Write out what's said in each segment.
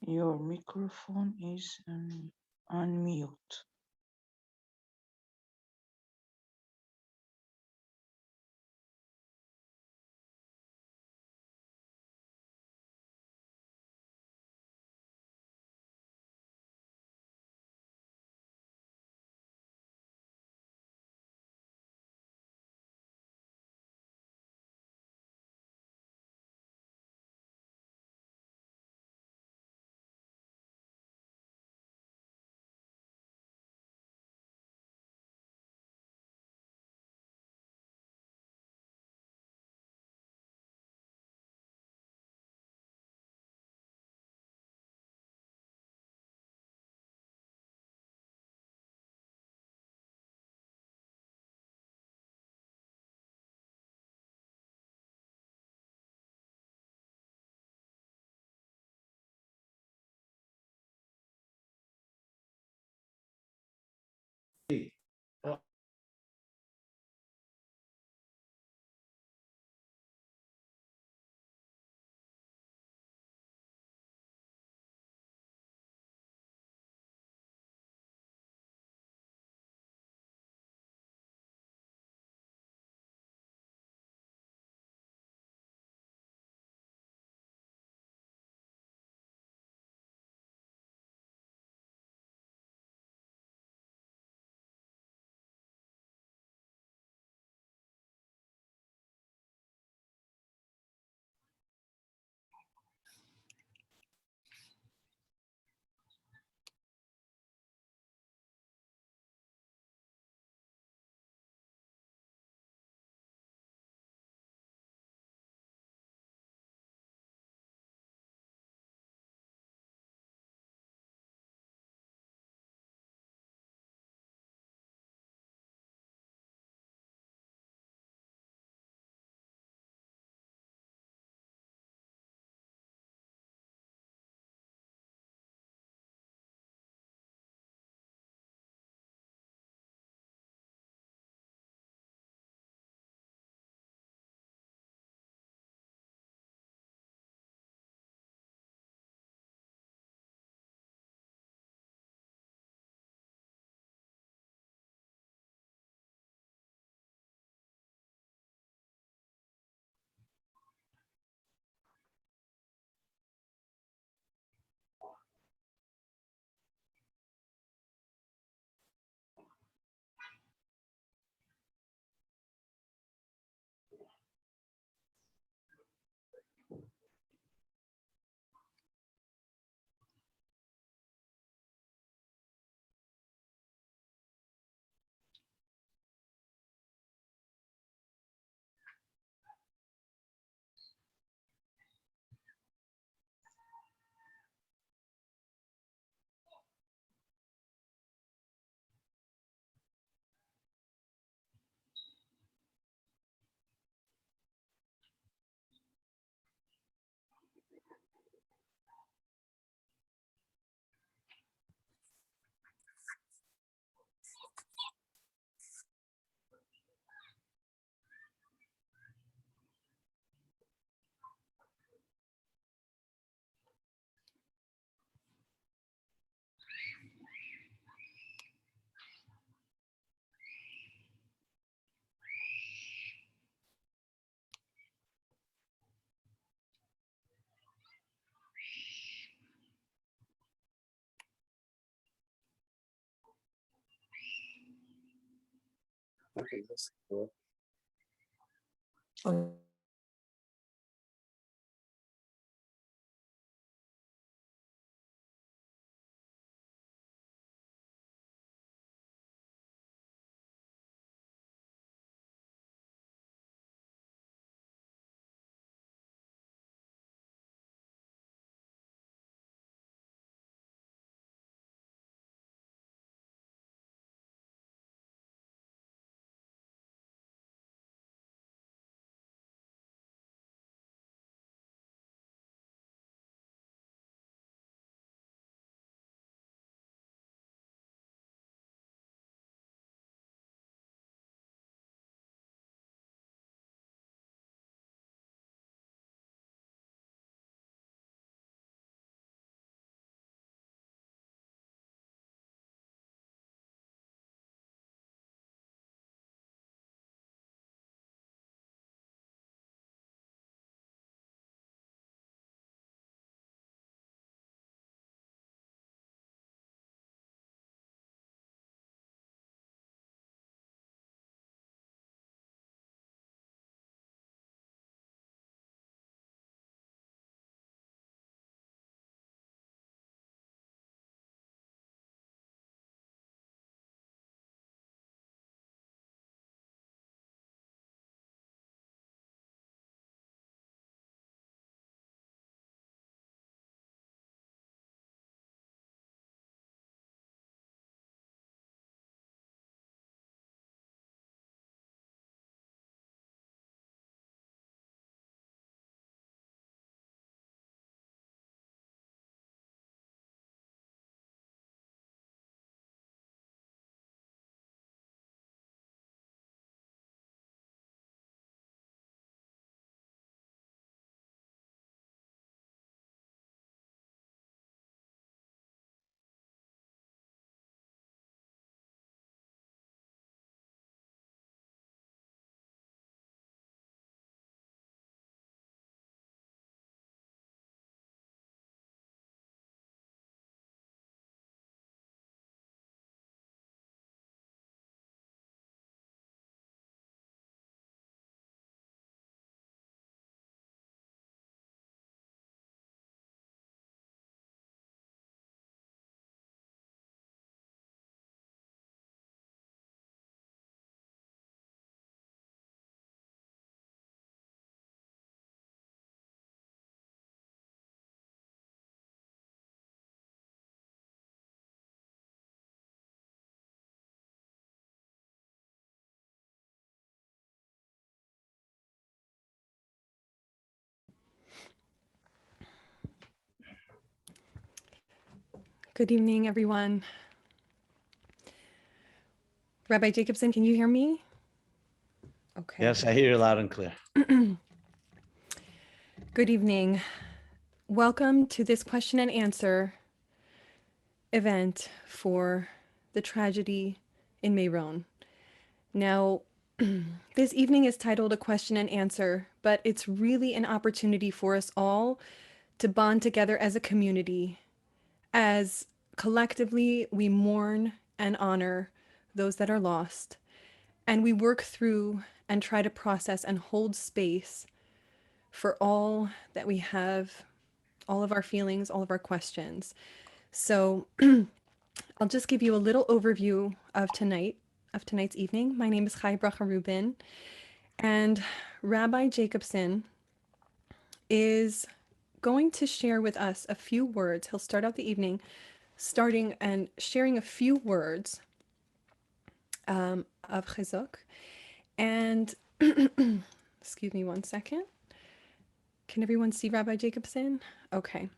Your microphone is unmute. Okay, that's cool. Good evening, everyone. Rabbi Jacobson, can you hear me? Okay. Yes, I hear you loud and clear. Good evening. Welcome to this question and answer event for the tragedy in Meron. Now, this evening is titled A Question and Answer, but it's really an opportunity for us all to bond together as a community, as collectively we mourn and honor those that are lost, and we work through and try to process and hold space for all that we have, all of our feelings, all of our questions. So I'll just give you a little overview of tonight's evening. My name is Chai Bracha Rubin, and Rabbi Jacobson is going to share with us a few words. He'll start out the evening starting and sharing a few words of chizuk. And excuse me one second. Can everyone see Rabbi Jacobson? Okay.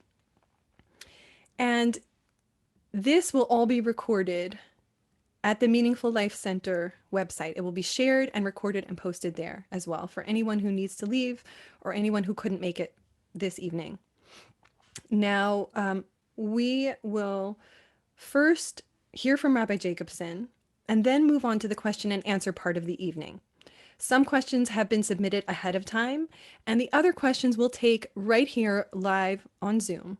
And this will all be recorded at the Meaningful Life Center website. It will be shared and recorded and posted there as well for anyone who needs to leave or anyone who couldn't make it this evening. Now, we will first hear from Rabbi Jacobson and then move on to the question and answer part of the evening. Some questions have been submitted ahead of time, and the other questions we'll take right here live on Zoom.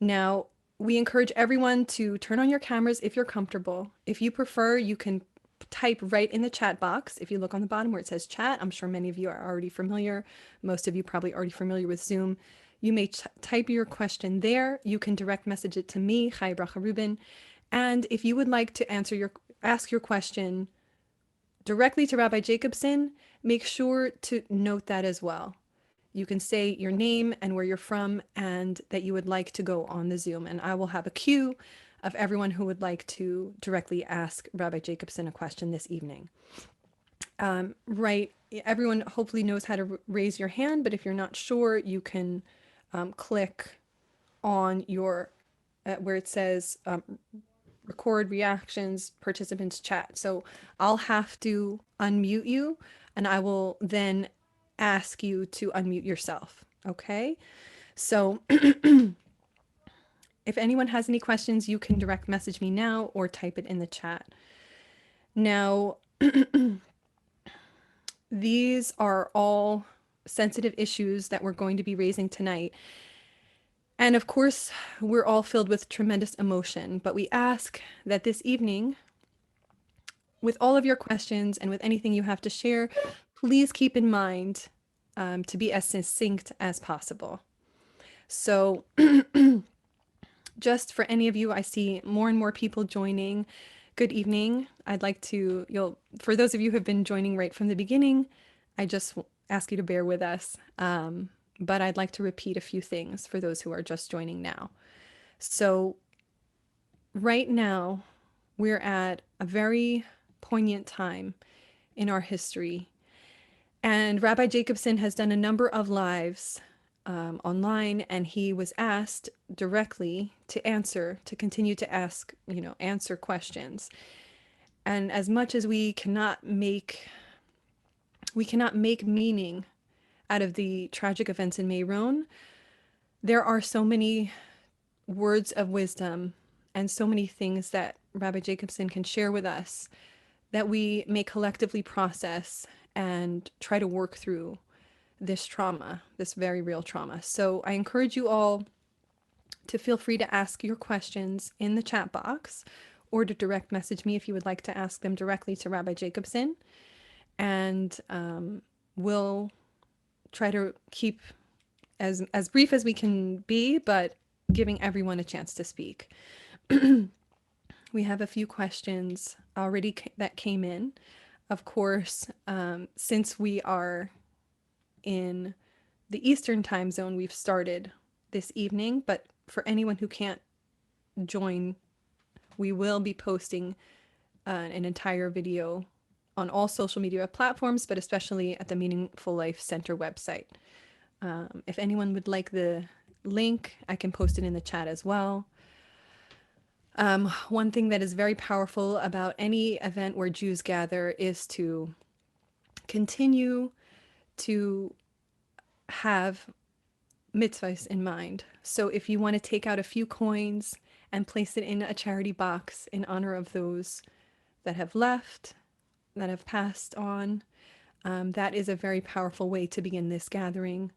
Now, we encourage everyone to turn on your cameras if you're comfortable. If you prefer, you can type right in the chat box. If you look on the bottom where it says chat, I'm sure many of you are already familiar. Most of you probably already familiar with Zoom. You may type your question there. You can direct message it to me, Chai Bracha Rubin. And if you would like to ask your question directly to Rabbi Jacobson, make sure to note that as well. You can say your name and where you're from and that you would like to go on the Zoom. And I will have a queue of everyone who would like to directly ask Rabbi Jacobson a question this evening. Right, everyone hopefully knows how to raise your hand, but if you're not sure, you can click on your, where it says record reactions, participants chat. So I'll have to unmute you and I will then ask you to unmute yourself. Okay. So if anyone has any questions, you can direct message me now or type it in the chat. Now, these are all sensitive issues that we're going to be raising tonight. And of course, we're all filled with tremendous emotion, but we ask that this evening, with all of your questions and with anything you have to share, please keep in mind to be as succinct as possible. So just for any of you, I see more and more people joining. Good evening. I'd like to, for those of you who have been joining right from the beginning, I just ask you to bear with us. But I'd like to repeat a few things for those who are just joining now. So right now, we're at a very poignant time in our history. And Rabbi Jacobson has done a number of lives online, and he was asked directly to continue to answer questions. And as much as we cannot make meaning out of the tragic events in Meron, there are so many words of wisdom and so many things that Rabbi Jacobson can share with us that we may collectively process and try to work through this trauma, this very real trauma. So I encourage you all to feel free to ask your questions in the chat box or to direct message me if you would like to ask them directly to Rabbi Jacobson. And we'll try to keep as brief as we can be, but giving everyone a chance to speak. We have a few questions already that came in. Of course, since we are in the Eastern time zone, we've started this evening, but for anyone who can't join, we will be posting an entire video on all social media platforms, but especially at the Meaningful Life Center website. If anyone would like the link, I can post it in the chat as well. One thing that is very powerful about any event where Jews gather is to continue to have mitzvahs in mind. So if you want to take out a few coins and place it in a charity box in honor of those that have left, that have passed on, that is a very powerful way to begin this gathering,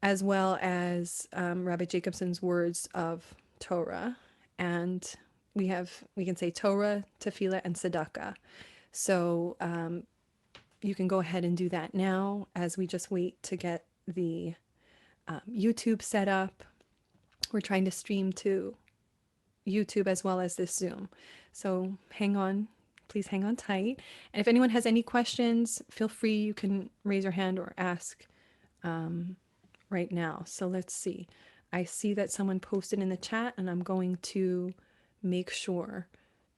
as well as Rabbi Jacobson's words of Torah. And we can say Torah, Tefillah, and Tzedakah. So you can go ahead and do that now as we just wait to get the YouTube set up. We're trying to stream to YouTube as well as this Zoom. So hang on, please hang on tight. And if anyone has any questions, feel free, you can raise your hand or ask right now. So let's see. I see that someone posted in the chat, and I'm going to make sure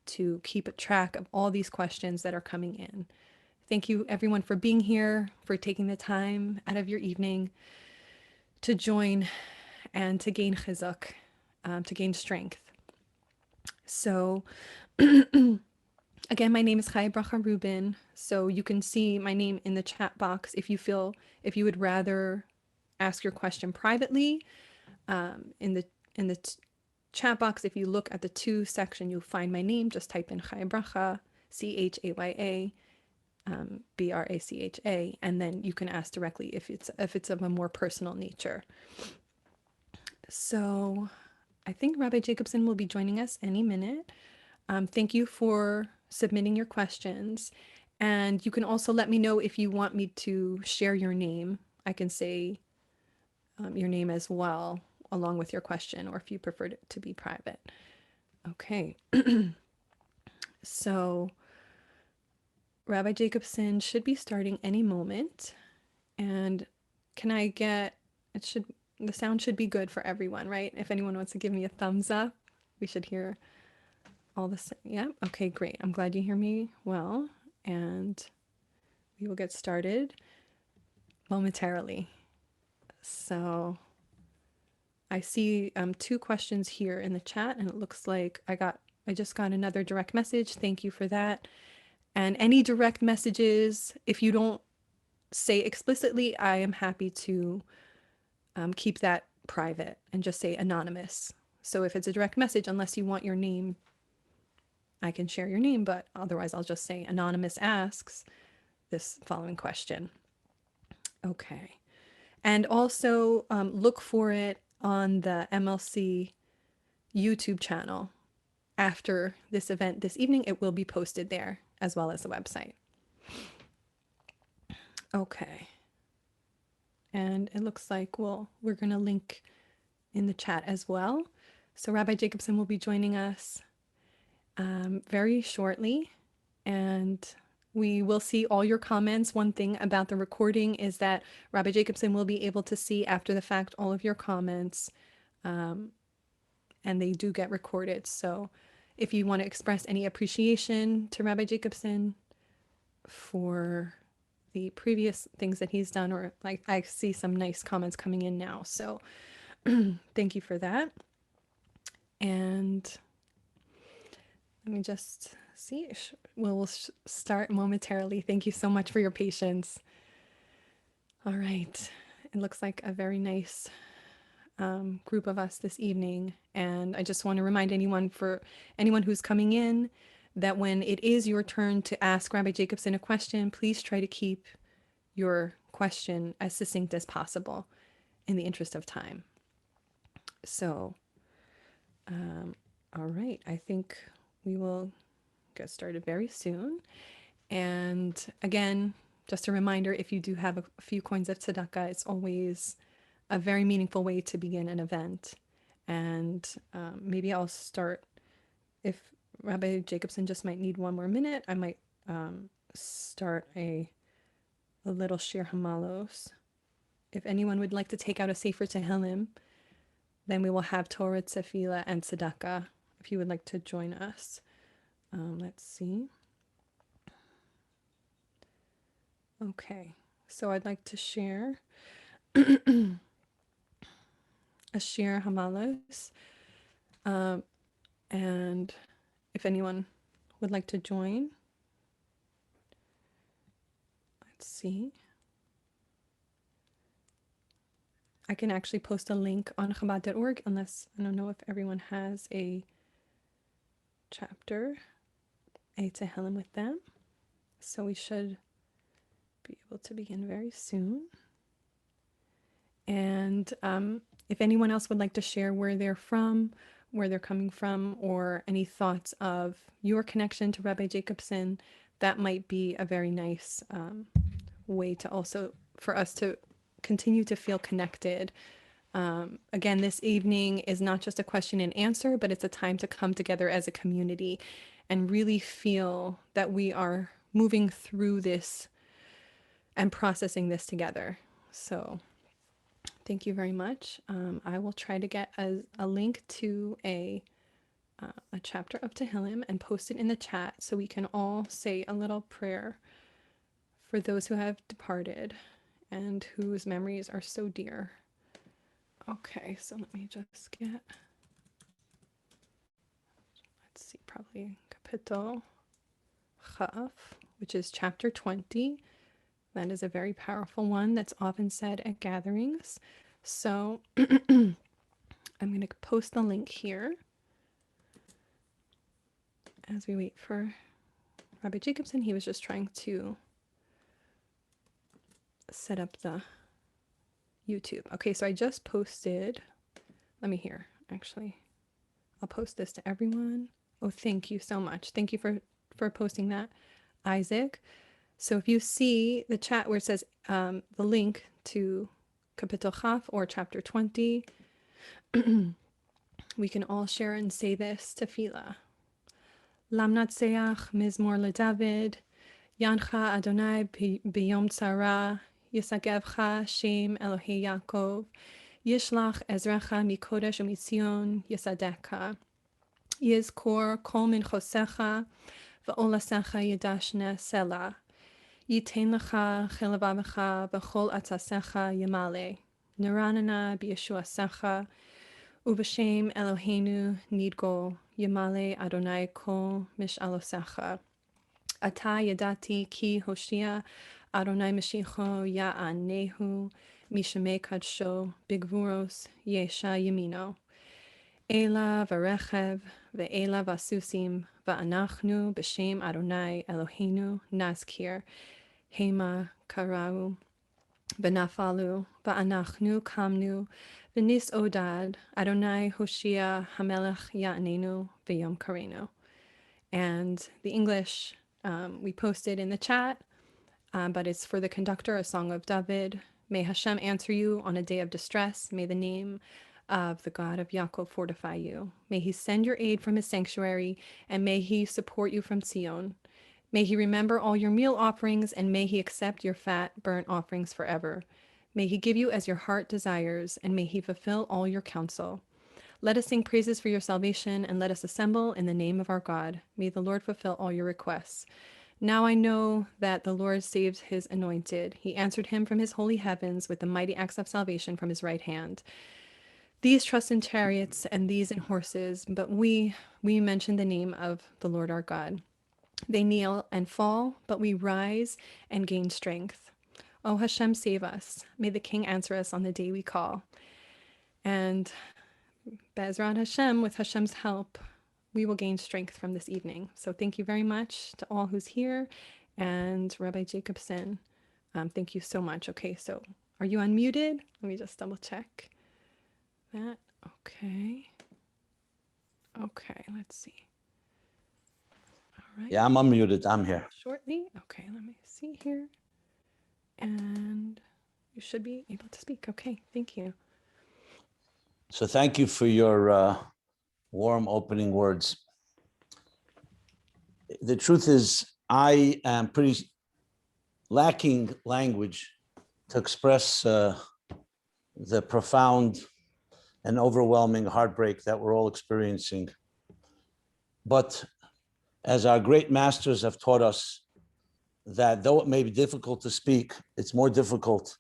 to keep a track of all these questions that are coming in. Thank you everyone for being here, for taking the time out of your evening to join and to gain chizuk, to gain strength. So again, my name is Chaya Bracha Rubin. So you can see my name in the chat box if you would rather ask your question privately. In the chat box, if you look at the to section, you'll find my name. Just type in Chaya Bracha, Chaya Bracha, and then you can ask directly if it's of a more personal nature. So I think Rabbi Jacobson will be joining us any minute. Thank you for submitting your questions. And you can also let me know if you want me to share your name. I can say your name as well, along with your question, or if you prefer it to be private. Okay. So Rabbi Jacobson should be starting any moment. And can I get, the sound should be good for everyone, right? If anyone wants to give me a thumbs up, we should hear all the, yeah, okay, great. I'm glad you hear me well, and we will get started momentarily. So I see two questions here in the chat, and it looks like I just got another direct message. Thank you for that. And any direct messages, if you don't say explicitly, I am happy to keep that private and just say anonymous. So if it's a direct message, unless you want your name, I can share your name, but otherwise I'll just say anonymous asks this following question. Okay. And also look for it on the MLC YouTube channel. After this event this evening, it will be posted there as well as the website. Okay. And it looks like we're going to link in the chat as well. So Rabbi Jacobson will be joining us very shortly, and we will see all your comments. One thing about the recording is that Rabbi Jacobson will be able to see after the fact all of your comments, and they do get recorded. So if you want to express any appreciation to Rabbi Jacobson for the previous things that he's done, or like I see some nice comments coming in now. So thank you for that. And let me just see. We'll start momentarily. Thank you so much for your patience. All right. It looks like a very nice group of us this evening. And I just want to remind anyone who's coming in that when it is your turn to ask Rabbi Jacobson a question, please try to keep your question as succinct as possible in the interest of time. So, all right. I think we will get started very soon. And again, just a reminder, if you do have a few coins of tzedakah, it's always a very meaningful way to begin an event. And maybe I'll start, if Rabbi Jacobson just might need one more minute, I might start a little shir hamalos. If anyone would like to take out a sefer tehillim, then we will have Torah, Tefillah, and Tzedakah, if you would like to join us. Let's see. Okay, so I'd like to share a shir hamalos. And if anyone would like to join, let's see. I can actually post a link on Chabad.org, unless I don't know if everyone has a chapter, a Tehillim with them. So we should be able to begin very soon. And if anyone else would like to share where they're from, where they're coming from, or any thoughts of your connection to Rabbi Jacobson, that might be a very nice way to also, for us to continue to feel connected. Again, this evening is not just a question and answer, but it's a time to come together as a community and really feel that we are moving through this and processing this together. So thank you very much. I will try to get a link to a chapter of Tehillim and post it in the chat so we can all say a little prayer for those who have departed and whose memories are so dear. Okay, so let me just get, let's see, probably Kapitel Chaf, which is chapter 20. That is a very powerful one that's often said at gatherings. So I'm going to post the link here as we wait for Rabbi Jacobson. He was just trying to set up the YouTube. Okay, so I just posted, let me hear, actually. I'll post this to everyone. Oh, thank you so much. Thank you for posting that, Isaac. So if you see the chat where it says the link to Kapitel Chaf or chapter 20, we can all share and say this tefillah. Lamnatseach mizmor leDavid, Yancha Adonai biyom tzara, Yisagevcha Shem Elohei Yaakov, Yishlach Ezrecha mikodesh umitzion Yisadeka, Yizkor kol minchosecha, Va'olasecha yidashne Selah, Yitain lecha chelevavecha v'chol atzasecha yamale, Neranana b'yeshuasecha, Ubashem Eloheinu nidgol, Yamale Adonai kol mish'alosecha. Ata yadati ki Hoshia Adonai Mashiach Ya'anehu Mishame Kadsho Bigvuros Yesha Yamino. Ela Varechev Ve'ela Vasusim Va'anachnu B'Shem Adonai Eloheinu Nazkir Hema Karau V'Nafalu Va'anachnu Kamnu V'Nis Odad Adonai Hoshia Hamelech Ya'anenu V'Yom Karenu. And the English we posted in the chat, but it's for the conductor, a song of David. May Hashem answer you on a day of distress. May the name of the God of Yaakov fortify you. May he send your aid from his sanctuary, and may he support you from Zion. May he remember all your meal offerings, and may he accept your fat burnt offerings forever. May he give you as your heart desires, and may he fulfill all your counsel. Let us sing praises for your salvation, and let us assemble in the name of our God. May the Lord fulfill all your requests. Now I know that the Lord saved his anointed. He answered him from his holy heavens with the mighty acts of salvation from his right hand. These trust in chariots and these in horses, but we mention the name of the Lord our God. They kneel and fall, but we rise and gain strength. O Hashem, save us. May the King answer us on the day we call. And Be'ezrat Hashem, with Hashem's help, we will gain strength from this evening. So thank you very much to all who's here. And Rabbi Jacobson, thank you so much. Okay, so are you unmuted? Let me just double check that. Okay. Okay, let's see. All right. Yeah, I'm unmuted. I'm here. Shortly. Okay, let me see here. And you should be able to speak. Okay, thank you. So thank you for your warm opening words. The truth is, I am pretty lacking language to express the profound and overwhelming heartbreak that we're all experiencing. But as our great masters have taught us, that though it may be difficult to speak, it's more difficult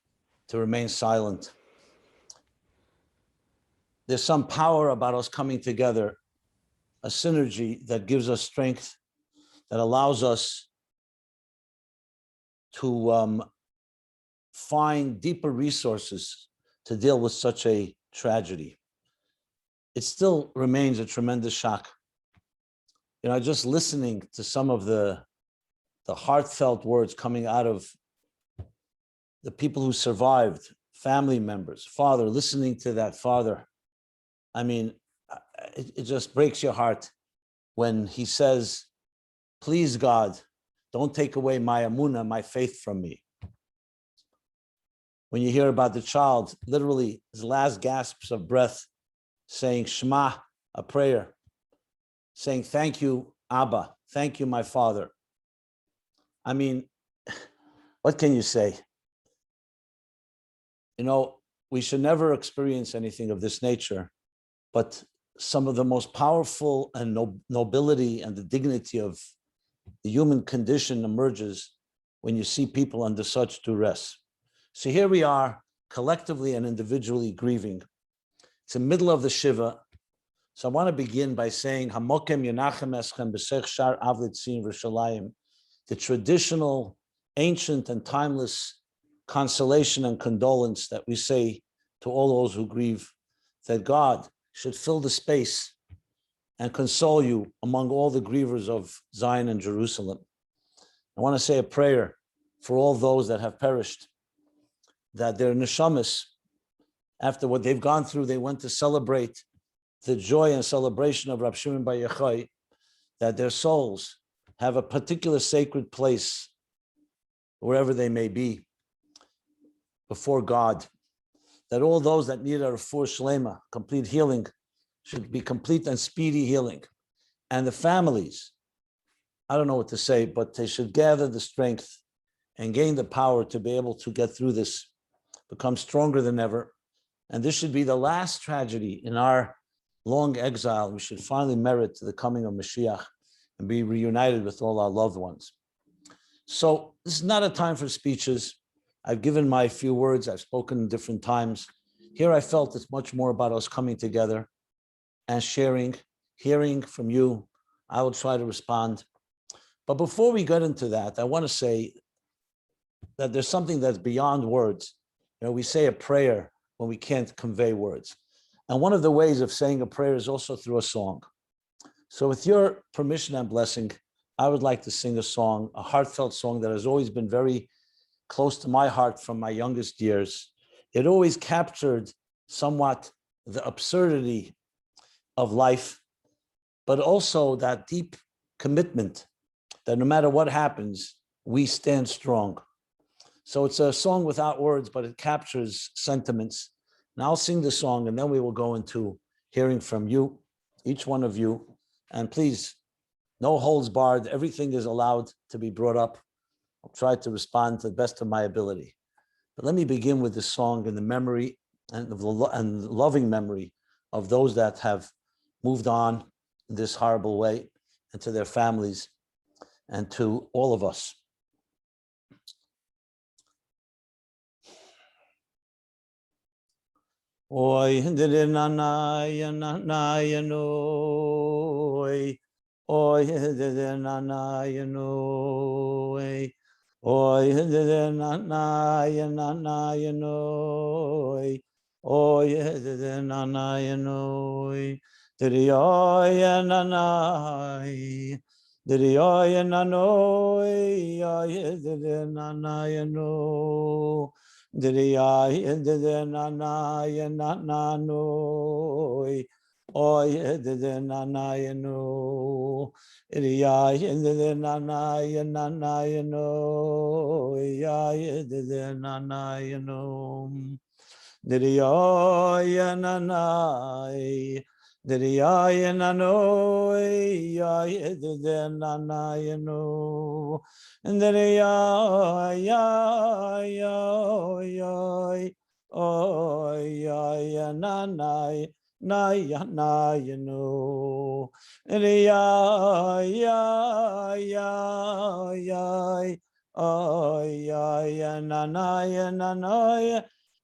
to remain silent. There's some power about us coming together a synergy that gives us strength, that allows us to find deeper resources to deal with such a tragedy. It still remains a tremendous shock. Just listening to some of the heartfelt words coming out of the people who survived, family members, father, listening to that father. I mean, it just breaks your heart when he says, please, God, don't take away my amunah, my faith from me. When you hear about the child, literally his last gasps of breath, saying Shema, a prayer, saying, thank you, Abba, thank you, my father. I mean, what can you say? We should never experience anything of this nature, but some of the most powerful and nobility and the dignity of the human condition emerges when you see people under such duress. So here we are, collectively and individually grieving. It's the middle of the Shiva. So I want to begin by saying, Hamokem Yenachem Eschem B'Sech Shar Avlitzin V'Shalayim, the traditional, ancient, and timeless consolation and condolence that we say to all those who grieve, that God should fill the space and console you among all the grievers of Zion and Jerusalem. I want to say a prayer for all those that have perished, that their neshamas, after what they've gone through, they went to celebrate the joy and celebration of Rab Shimon Bar Yochai, that their souls have a particular sacred place wherever they may be before God, that all those that need a refuah shlema, complete healing, should be complete and speedy healing. And the families, I don't know what to say, but they should gather the strength and gain the power to be able to get through this, become stronger than ever. And this should be the last tragedy in our long exile. We should finally merit to the coming of Mashiach and be reunited with all our loved ones. So this is not a time for speeches. I've given my few words. I've spoken different times. Here I felt it's much more about us coming together and sharing, hearing from you. I will try to respond. But before we get into that, I want to say that there's something that's beyond words. We say a prayer when we can't convey words. And one of the ways of saying a prayer is also through a song. So with your permission and blessing, I would like to sing a song, a heartfelt song that has always been very close to my heart from my youngest years. It always captured somewhat the absurdity of life, but also that deep commitment that no matter what happens, we stand strong. So it's a song without words, but it captures sentiments. And I'll sing the song, and then we will go into hearing from you, each one of you. And please, no holds barred. Everything is allowed to be brought up. I'll try to respond to the best of my ability. But let me begin with this song in the memory and loving memory of those that have moved on in this horrible way, and to their families, and to all of us. Oy hindere na na ya no. Oy hindere na no. Oy hindere na no. Oy hindere na no. Diri oy na na. Diri oy na no. Oy hindere na no. Diri ay de na no, oy de na no, diri ay de na no, ay de na no, diri ay na diri ay na no, ay de na no.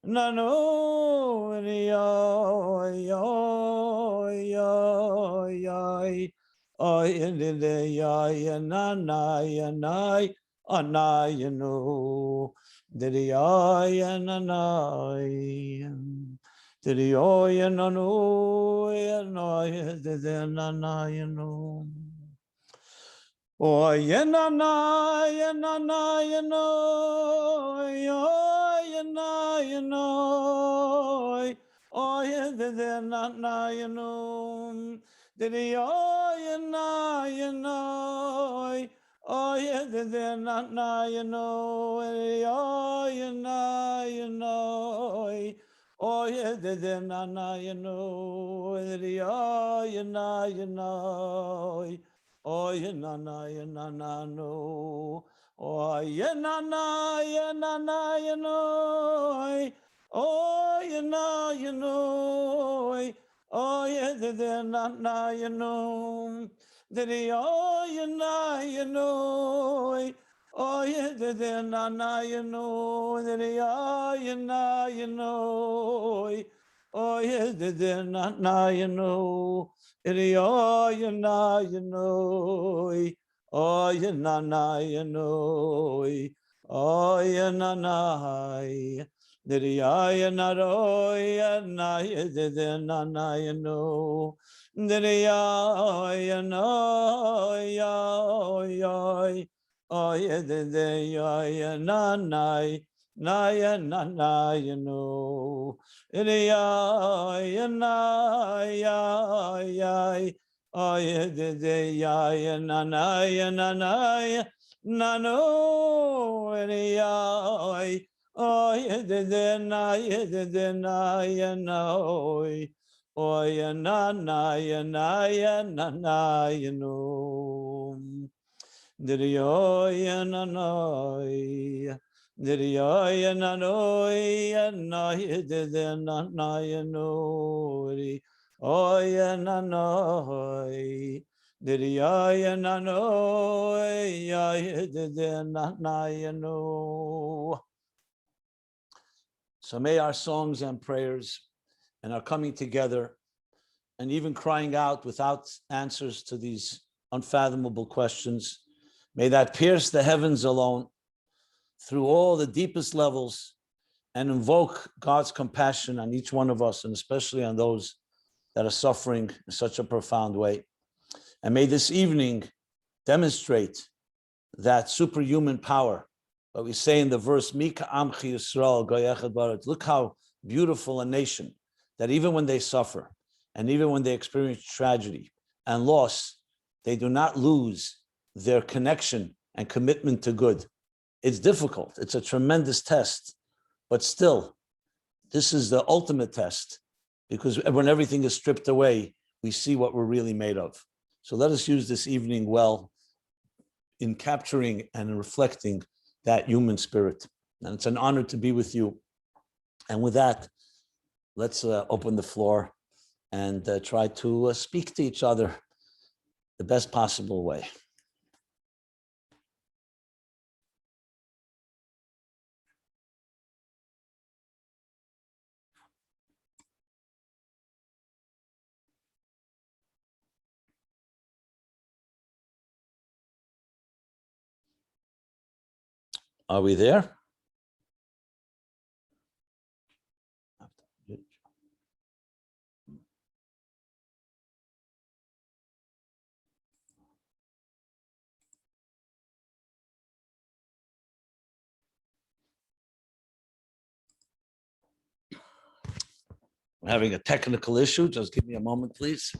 And then Nano, yoy, yoy, yoy, yoy. Oy, yoy, nanay, nanay, anay, no. Did yoy, nanay. Did yoy, nano, noy, did nanay, no. Oh, na na na na no, oh na no, oh the na na no, the oh na no, oh the na na no, oh na no, oh the na na no, the oh na no. Oh, na na no. Oh, na no. Oh, no. Oh, the na no. The oh, no. Oh, the na no. The oh, no. Oh, the na no. Oh, oh, na na, did I na roy, na, did na no, did I no, oh, did I na no. Ya na ya ay de ya na na no ya ay de na ya no oy na ya no Diriyoya nanoi, diriyoya nanoi, nanoi, dide nanoi, nori, oya nanoi, diriyoya nanoi, ya dide nanoi, no. So may our songs and prayers and our coming together and even crying out without answers to these unfathomable questions, may that pierce the heavens alone through all the deepest levels and invoke God's compassion on each one of us, and especially on those that are suffering in such a profound way. And may this evening demonstrate that superhuman power that we say in the verse, Mika Amchi Yisrael Goyechad Barat. Look how beautiful a nation that even when they suffer and even when they experience tragedy and loss, they do not lose their connection and commitment to good. It's difficult. It's a tremendous test, but still, this is the ultimate test, because when everything is stripped away, we see what we're really made of. So let us use this evening well in capturing and reflecting that human spirit. And it's an honor to be with you. And with that, let's open the floor and try to speak to each other the best possible way. Are we there? I'm having a technical issue. Just give me a moment, please.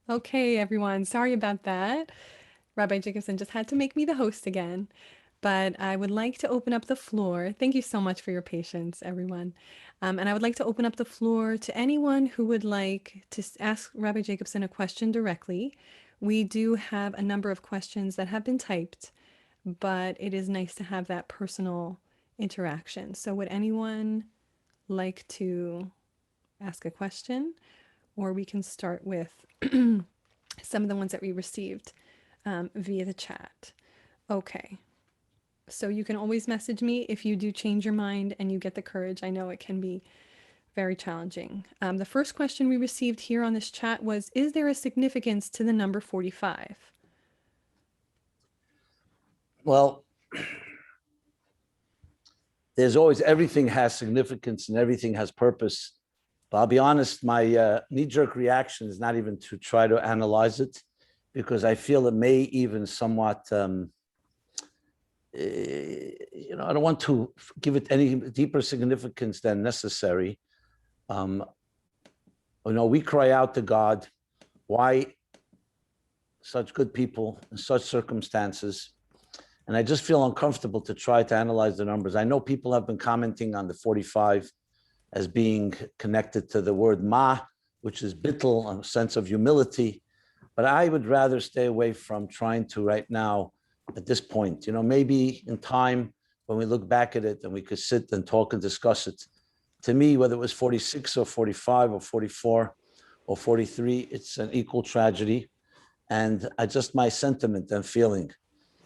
Okay, everyone. Sorry about that. Rabbi Jacobson just had to make me the host again. But I would like to open up the floor. Thank you so much for your patience, everyone. And I would like to open up the floor to anyone who would like to ask Rabbi Jacobson a question directly. We do have a number of questions that have been typed, but it is nice to have that personal interaction. So would anyone like to ask a question? Or we can start with some of the ones that we received via the chat. Okay. So you can always message me if you do change your mind and you get the courage. I know it can be very challenging. The first question we received here on this chat was, is there a significance to the number 45? Well, there's always, everything has significance and everything has purpose. But I'll be honest, my knee-jerk reaction is not even to try to analyze it, because I feel it may even somewhat, I don't want to give it any deeper significance than necessary. We cry out to God, why such good people in such circumstances? And I just feel uncomfortable to try to analyze the numbers. I know people have been commenting on the 45 as being connected to the word ma, which is bittul, a sense of humility. But I would rather stay away from trying to right now, at this point, maybe in time when we look back at it and we could sit and talk and discuss it. To me, whether it was 46 or 45 or 44 or 43, it's an equal tragedy. And my sentiment and feeling.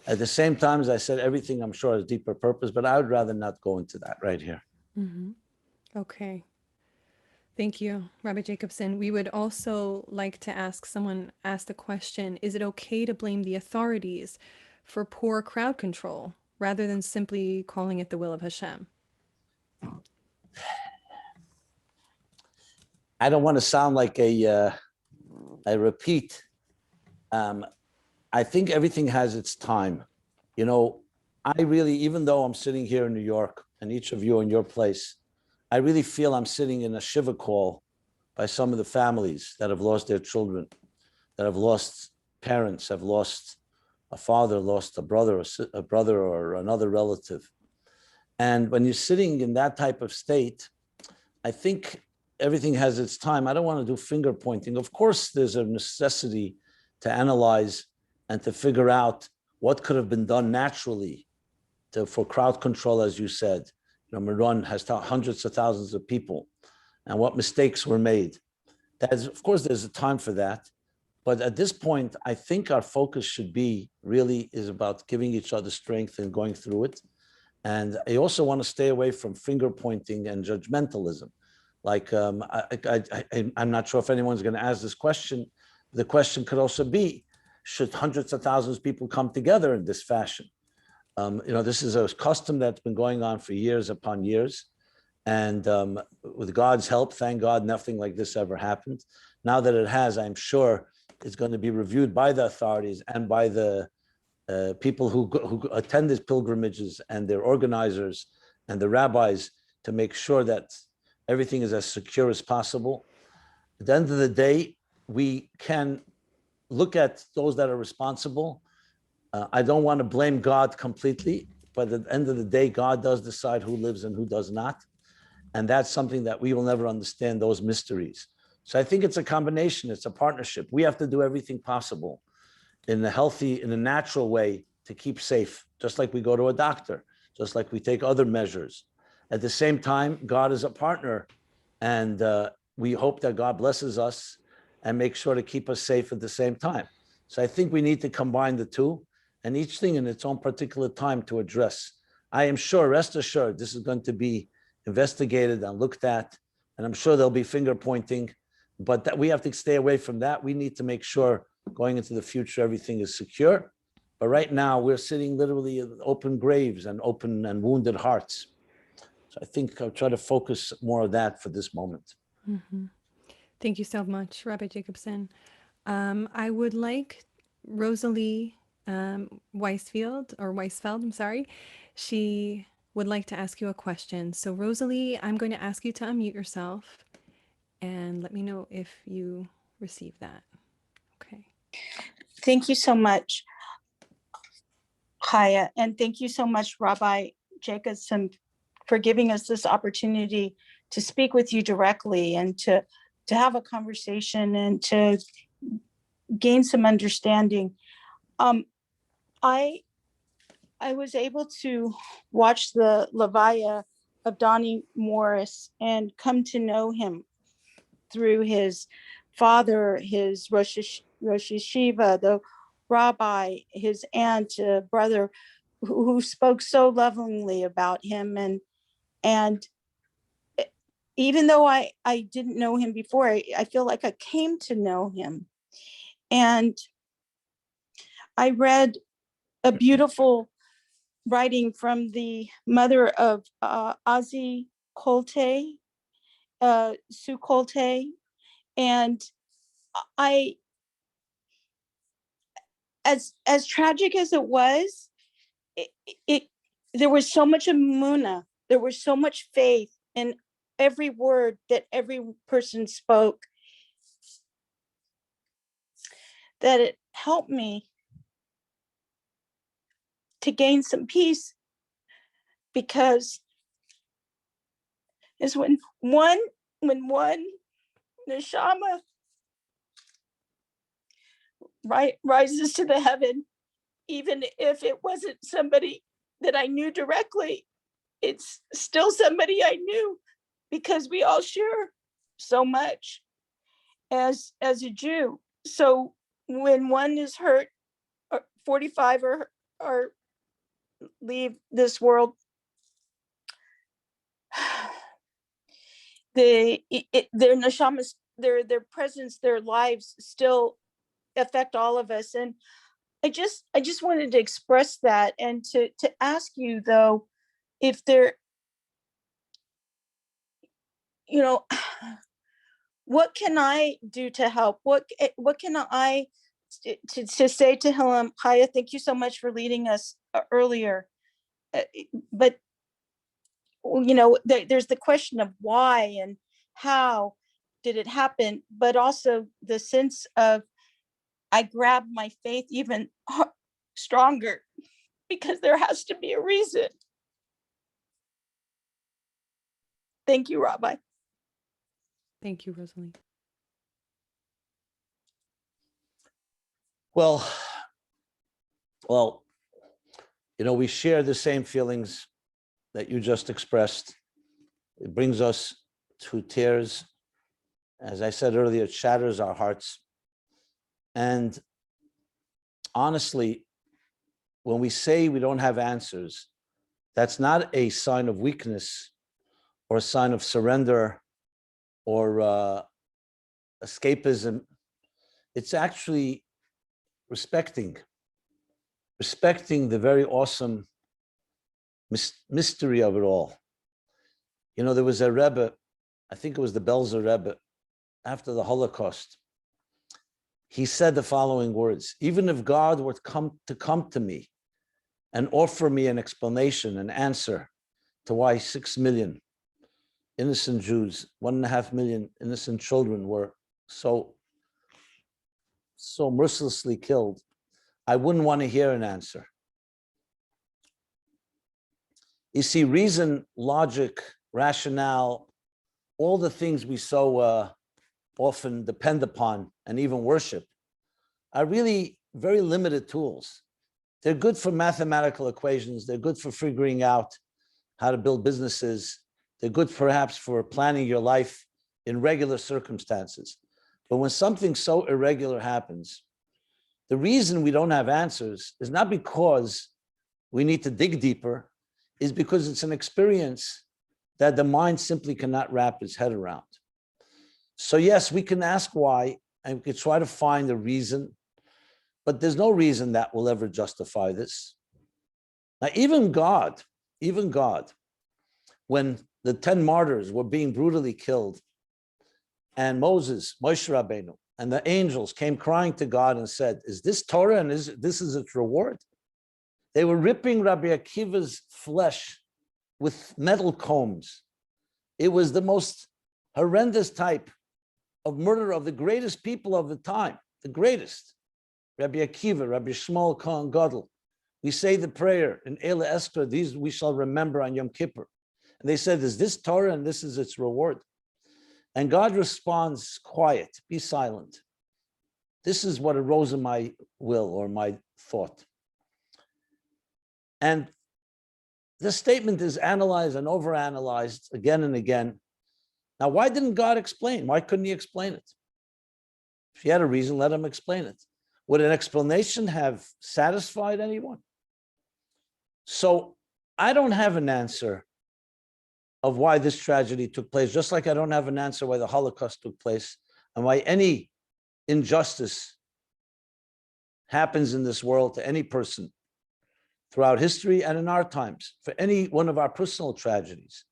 At the same time, as I said, everything I'm sure has deeper purpose, but I would rather not go into that right here. Mm-hmm. Okay. Thank you, Rabbi Jacobson. We would also like to ask, someone asked a question, is it okay to blame the authorities for poor crowd control rather than simply calling it the will of Hashem? I don't want to sound like a repeat. I think everything has its time. I really, even though I'm sitting here in New York and each of you in your place, I really feel I'm sitting in a shiva call by some of the families that have lost their children, that have lost parents, have lost a father, lost a brother or another relative. And when you're sitting in that type of state, I think everything has its time. I don't want to do finger pointing. Of course, there's a necessity to analyze and to figure out what could have been done naturally for crowd control, as you said. Meron has hundreds of thousands of people, and what mistakes were made. Of course, there's a time for that. But at this point, I think our focus should be really is about giving each other strength and going through it. And I also want to stay away from finger pointing and judgmentalism. Like, I'm not sure if anyone's going to ask this question. The question could also be, should hundreds of thousands of people come together in this fashion? This is a custom that's been going on for years upon years. And with God's help, thank God, nothing like this ever happened. Now that it has, I'm sure it's going to be reviewed by the authorities and by the people who attend these pilgrimages and their organizers and the rabbis to make sure that everything is as secure as possible. At the end of the day, we can look at those that are responsible. I don't want to blame God completely, but at the end of the day, God does decide who lives and who does not. And that's something that we will never understand, those mysteries. So I think it's a combination, it's a partnership. We have to do everything possible in a natural way to keep safe, just like we go to a doctor, just like we take other measures. At the same time, God is a partner, and we hope that God blesses us and makes sure to keep us safe at the same time. So I think we need to combine the two, and each thing in its own particular time to address. I am sure, rest assured, this is going to be investigated and looked at, and I'm sure there'll be finger pointing, but that we have to stay away from that. We need to make sure going into the future, everything is secure. But right now we're sitting literally in open graves and open and wounded hearts. So I think I'll try to focus more of that for this moment. Mm-hmm. Thank you so much, Rabbi Jacobson. I would like Rosalie Weisfeld, I'm sorry. She would like to ask you a question. So Rosalie, I'm going to ask you to unmute yourself and let me know if you receive that. Okay. Thank you so much, Chaya, and thank you so much, Rabbi Jacobson, for giving us this opportunity to speak with you directly and to have a conversation and to gain some understanding. I was able to watch the Levaya of Donnie Morris and come to know him through his father, his Rosh Yeshiva, the rabbi, his aunt, brother, who spoke so lovingly about him. And even though I didn't know him before, I feel like I came to know him. And I read a beautiful writing from the mother of Azi Kolte, Sue Kolte. And I, as tragic as it was, it there was so much emunah, there was so much faith in every word that every person spoke, that it helped me to gain some peace, because it's when one neshama rises to the heaven, even if it wasn't somebody that I knew directly, it's still somebody I knew, because we all share so much as a Jew. So when one is hurt, or 45 or leave this world, their neshamas, their presence, their lives still affect all of us. And I just wanted to express that, and to ask you, though, if there, what can I do to help? What can I to say to him? Chaya, thank you so much for leading us earlier. But there's the question of why and how did it happen, but also the sense of I grabbed my faith even stronger, because there has to be a reason. Thank you, Rabbi. Thank you, Rosalie. Well, we share the same feelings that you just expressed. It brings us to tears. As I said earlier, it shatters our hearts. And honestly, when we say we don't have answers, that's not a sign of weakness or a sign of surrender or escapism. It's actually respecting the very awesome mystery of it all. There was a Rebbe, I think it was the Belzer Rebbe, after the Holocaust. He said the following words: even if God were to come to me and offer me an explanation, an answer to why 6 million innocent Jews, 1.5 million innocent children were so mercilessly killed, I wouldn't want to hear an answer. You see, reason, logic, rationale, all the things we so often depend upon and even worship are really very limited tools. They're good for mathematical equations. They're good for figuring out how to build businesses. They're good perhaps for planning your life in regular circumstances. But when something so irregular happens, the reason we don't have answers is not because we need to dig deeper, is because it's an experience that the mind simply cannot wrap its head around. So yes, we can ask why, and we can try to find a reason, but there's no reason that will ever justify this. Now, even God, when the 10 martyrs were being brutally killed, and Moses, Moshe Rabbeinu, and the angels came crying to God and said, is this Torah and this is its reward? They were ripping Rabbi Akiva's flesh with metal combs. It was the most horrendous type of murder of the greatest people of the time, the greatest. Rabbi Akiva, Rabbi Shmuel Kohen Gadol. We say the prayer in Eila Esther, these we shall remember on Yom Kippur. And they said, is this Torah and this is its reward? And God responds, quiet, be silent. This is what arose in my will or my thought. And this statement is analyzed and overanalyzed again and again. Now, why didn't God explain? Why couldn't he explain it? If he had a reason, let him explain it. Would an explanation have satisfied anyone? So I don't have an answer of why this tragedy took place, just like I don't have an answer why the Holocaust took place and why any injustice happens in this world to any person throughout history and in our times, for any one of our personal tragedies.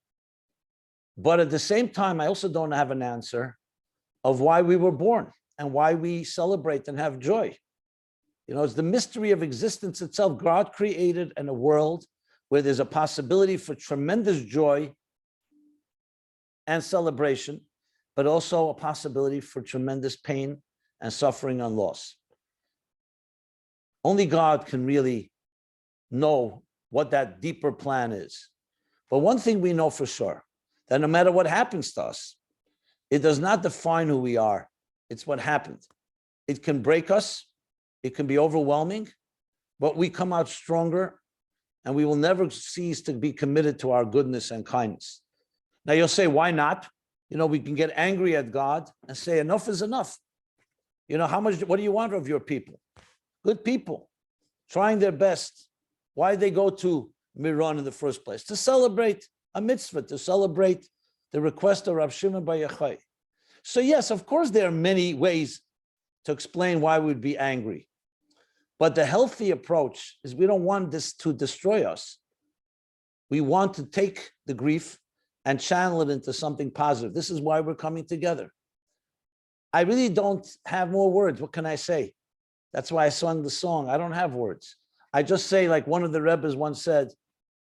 But at the same time, I also don't have an answer of why we were born and why we celebrate and have joy. You know, it's the mystery of existence itself. God created in a world where there's a possibility for tremendous joy and celebration, but also a possibility for tremendous pain and suffering and loss. Only God can really know what that deeper plan is. But one thing we know for sure, that no matter what happens to us, it does not define who we are. It's what happened. It can break us. It can be overwhelming, but we come out stronger and we will never cease to be committed to our goodness and kindness. Now you'll say, why not? You know, we can get angry at God and say, enough is enough. You know, what do you want of your people? Good people, trying their best. Why did they go to Meron in the first place? To celebrate a mitzvah, to celebrate the request of Rav Shimon Bar Yochai. So yes, of course, there are many ways to explain why we'd be angry. But the healthy approach is we don't want this to destroy us. We want to take the grief and channel it into something positive. This is why we're coming together. I really don't have more words. What can I say? That's why I sung the song. I don't have words. I just say, like one of the Rebbes once said,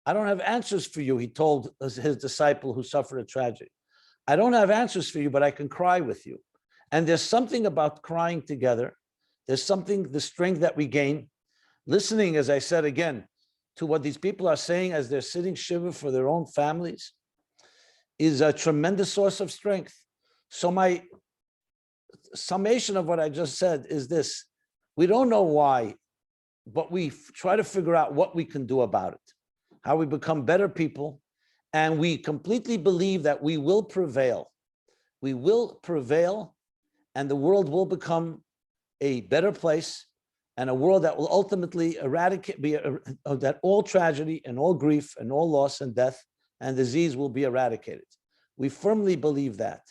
I don't have answers for you, he told his disciple who suffered a tragedy. I don't have answers for you, but I can cry with you. And there's something about crying together. There's something, the strength that we gain, listening, as I said again, to what these people are saying as they're sitting shiva for their own families is a tremendous source of strength. So my summation of what I just said is this: we don't know why, but we try to figure out what we can do about it, how we become better people, and we completely believe that we will prevail. We will prevail, and the world will become a better place, and a world that will ultimately eradicate, that all tragedy and all grief and all loss and death and disease will be eradicated. We firmly believe that.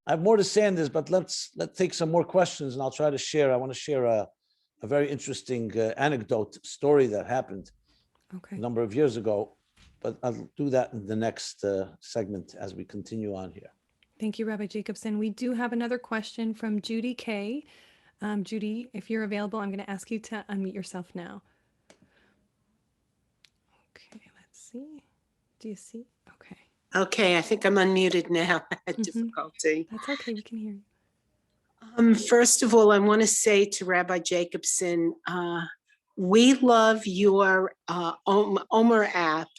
I have more to say on this, but let's take some more questions and I'll try to share. I want to share a very interesting anecdote story that happened a number of years ago, but I'll do that in the next segment as we continue on here. Thank you, Rabbi Jacobson. We do have another question from Judy K. Judy, if you're available, I'm going to ask you to unmute yourself now. Okay, let's see. Do you see? Okay. Okay, I think I'm unmuted now. I had difficulty. That's okay, we can hear you. First of all, I want to say to Rabbi Jacobson, we love your Omer app,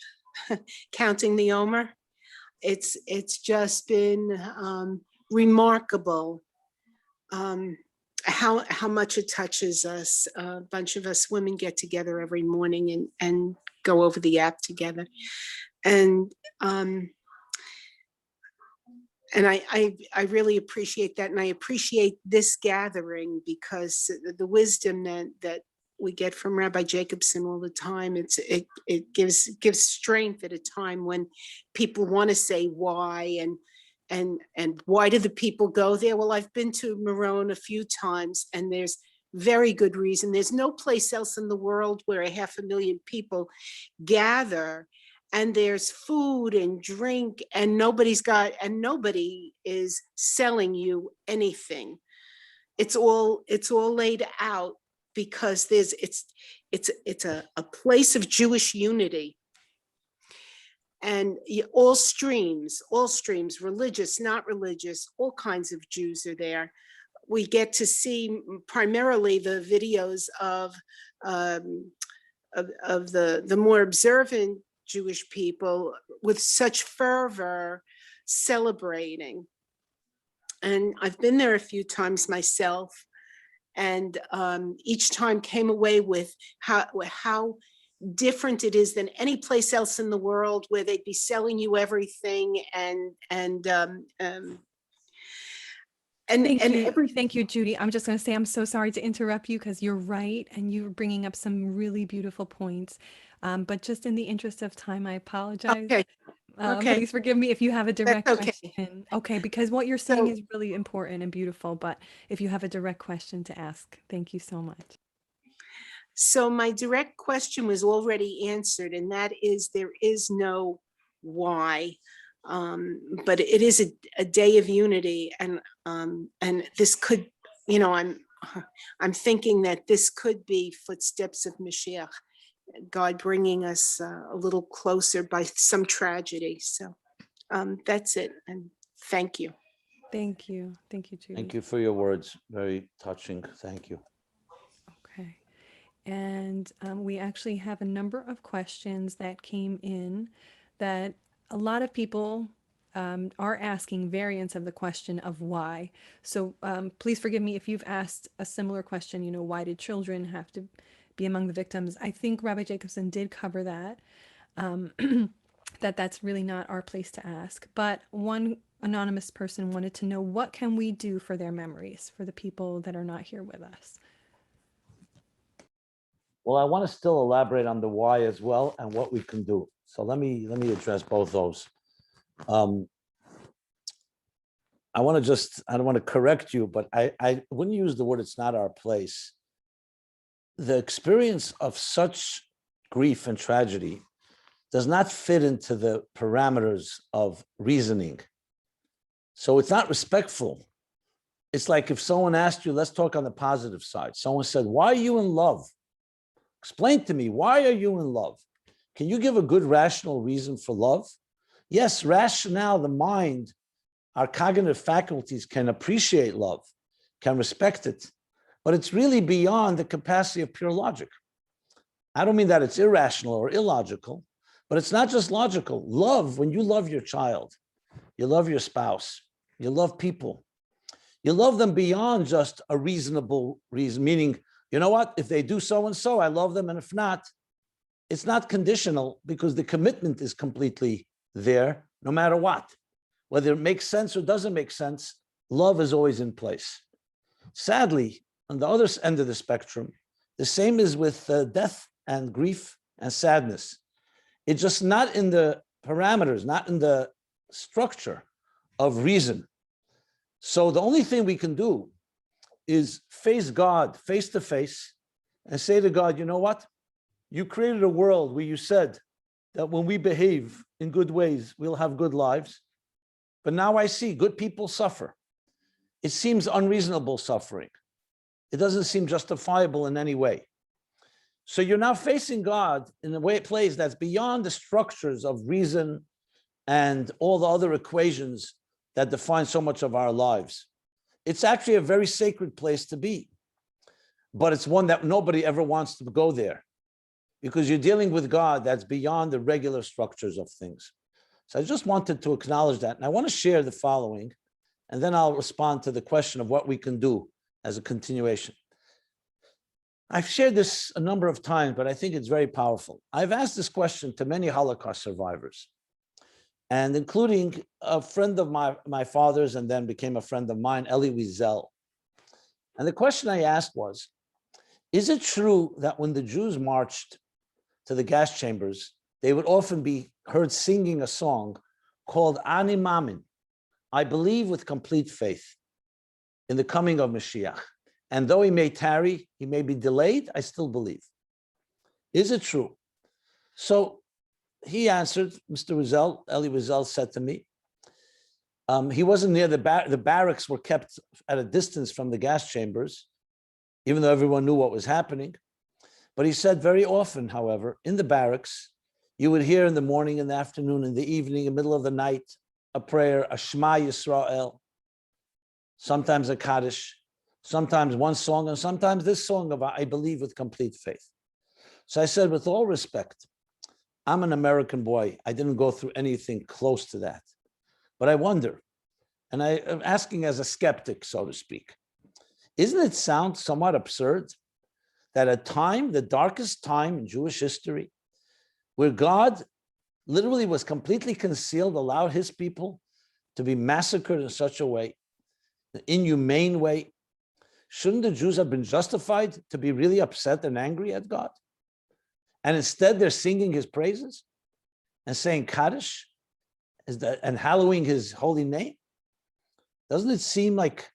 Counting the Omer. It's just been remarkable how much it touches us. A bunch of us women get together every morning and go over the app together. And I really appreciate that. And I appreciate this gathering because the wisdom that we get from Rabbi Jacobson all the time, it gives strength at a time when people want to say why and why do the people go there? Well, I've been to Meron a few times and there's very good reason. There's no place else in the world where 500,000 people gather and there's food and drink and nobody is selling you anything. It's all laid out because it's a place of Jewish unity. and all streams, religious, not religious, all kinds of Jews are there. We get to see primarily the videos of the more observant Jewish people with such fervor celebrating. And I've been there a few times myself, and each time came away with how different it is than any place else in the world, where they'd be selling you everything Thank you, Judy. I'm just going to say I'm so sorry to interrupt you, because you're right, and you're bringing up some really beautiful points. But just in the interest of time, I apologize. Okay. Okay. Please forgive me if you have a direct That's okay. question. Okay, because what you're saying So- is really important and beautiful, but if you have a direct question to ask, thank you so much. So my direct question was already answered, and that is, there is no why. But it is a day of unity, and this could, I'm thinking that this could be footsteps of Mashiach, God bringing us a little closer by some tragedy. So that's it, and thank you. Thank you, Judy. Thank you for your words. Very touching. Thank you. Okay. And we actually have a number of questions that came in that a lot of people are asking variants of the question of why. So please forgive me if you've asked a similar question, why did children have to be among the victims? I think Rabbi Jacobson did cover that, that's really not our place to ask. But one anonymous person wanted to know, what can we do for their memories, for the people that are not here with us? Well, I want to still elaborate on the why as well and what we can do. So let me address both those. I don't want to correct you, but I wouldn't use the word "it's not our place." The experience of such grief and tragedy does not fit into the parameters of reasoning. So it's not respectful. It's like if someone asked you, let's talk on the positive side. Someone said, why are you in love? Explain to me, why are you in love? Can you give a good rational reason for love? Yes, rationale, the mind, our cognitive faculties can appreciate love, can respect it, but it's really beyond the capacity of pure logic. I don't mean that it's irrational or illogical, but it's not just logical. Love, when you love your child, you love your spouse, you love people, you love them beyond just a reasonable reason, meaning, you know what, if they do so and so, I love them, and if not, it's not conditional, because the commitment is completely there, no matter what. Whether it makes sense or doesn't make sense, love is always in place. Sadly, on the other end of the spectrum, the same is with death and grief and sadness. It's just not in the parameters, not in the structure of reason. So the only thing we can do is face God face to face and say to God, you know what? You created a world where you said that when we behave in good ways, we'll have good lives. But now I see good people suffer. It seems unreasonable suffering. It doesn't seem justifiable in any way. So you're now facing God in a way it plays that's beyond the structures of reason and all the other equations that define so much of our lives. It's actually a very sacred place to be, but it's one that nobody ever wants to go there, because you're dealing with God that's beyond the regular structures of things. So I just wanted to acknowledge that. And I want to share the following, and then I'll respond to the question of what we can do as a continuation. I've shared this a number of times, but I think it's very powerful. I've asked this question to many Holocaust survivors, and including a friend of my father's, and then became a friend of mine, Elie Wiesel. And the question I asked was, is it true that when the Jews marched to the gas chambers, they would often be heard singing a song called Ani Mamin, I believe with complete faith in the coming of Mashiach. And though he may tarry, he may be delayed, I still believe. Is it true? So he answered, Mr. Wiesel, Elie Wiesel said to me, he wasn't near the barracks were kept at a distance from the gas chambers, even though everyone knew what was happening. But he said very often, however, in the barracks, You would hear in the morning, in the afternoon, in the evening, in the middle of the night, a prayer, a Shema Yisrael, sometimes a Kaddish, sometimes one song, and sometimes this song of I believe with complete faith. So I said, with all respect, I'm an American boy. I didn't go through anything close to that. But I wonder, and I am asking as a skeptic, so to speak, isn't it sound somewhat absurd that a time, the darkest time in Jewish history, where God literally was completely concealed, allowed his people to be massacred in such a way, an inhumane way, shouldn't the Jews have been justified to be really upset and angry at God? And instead they're singing his praises and saying Kaddish and hallowing his holy name. Doesn't it seem like,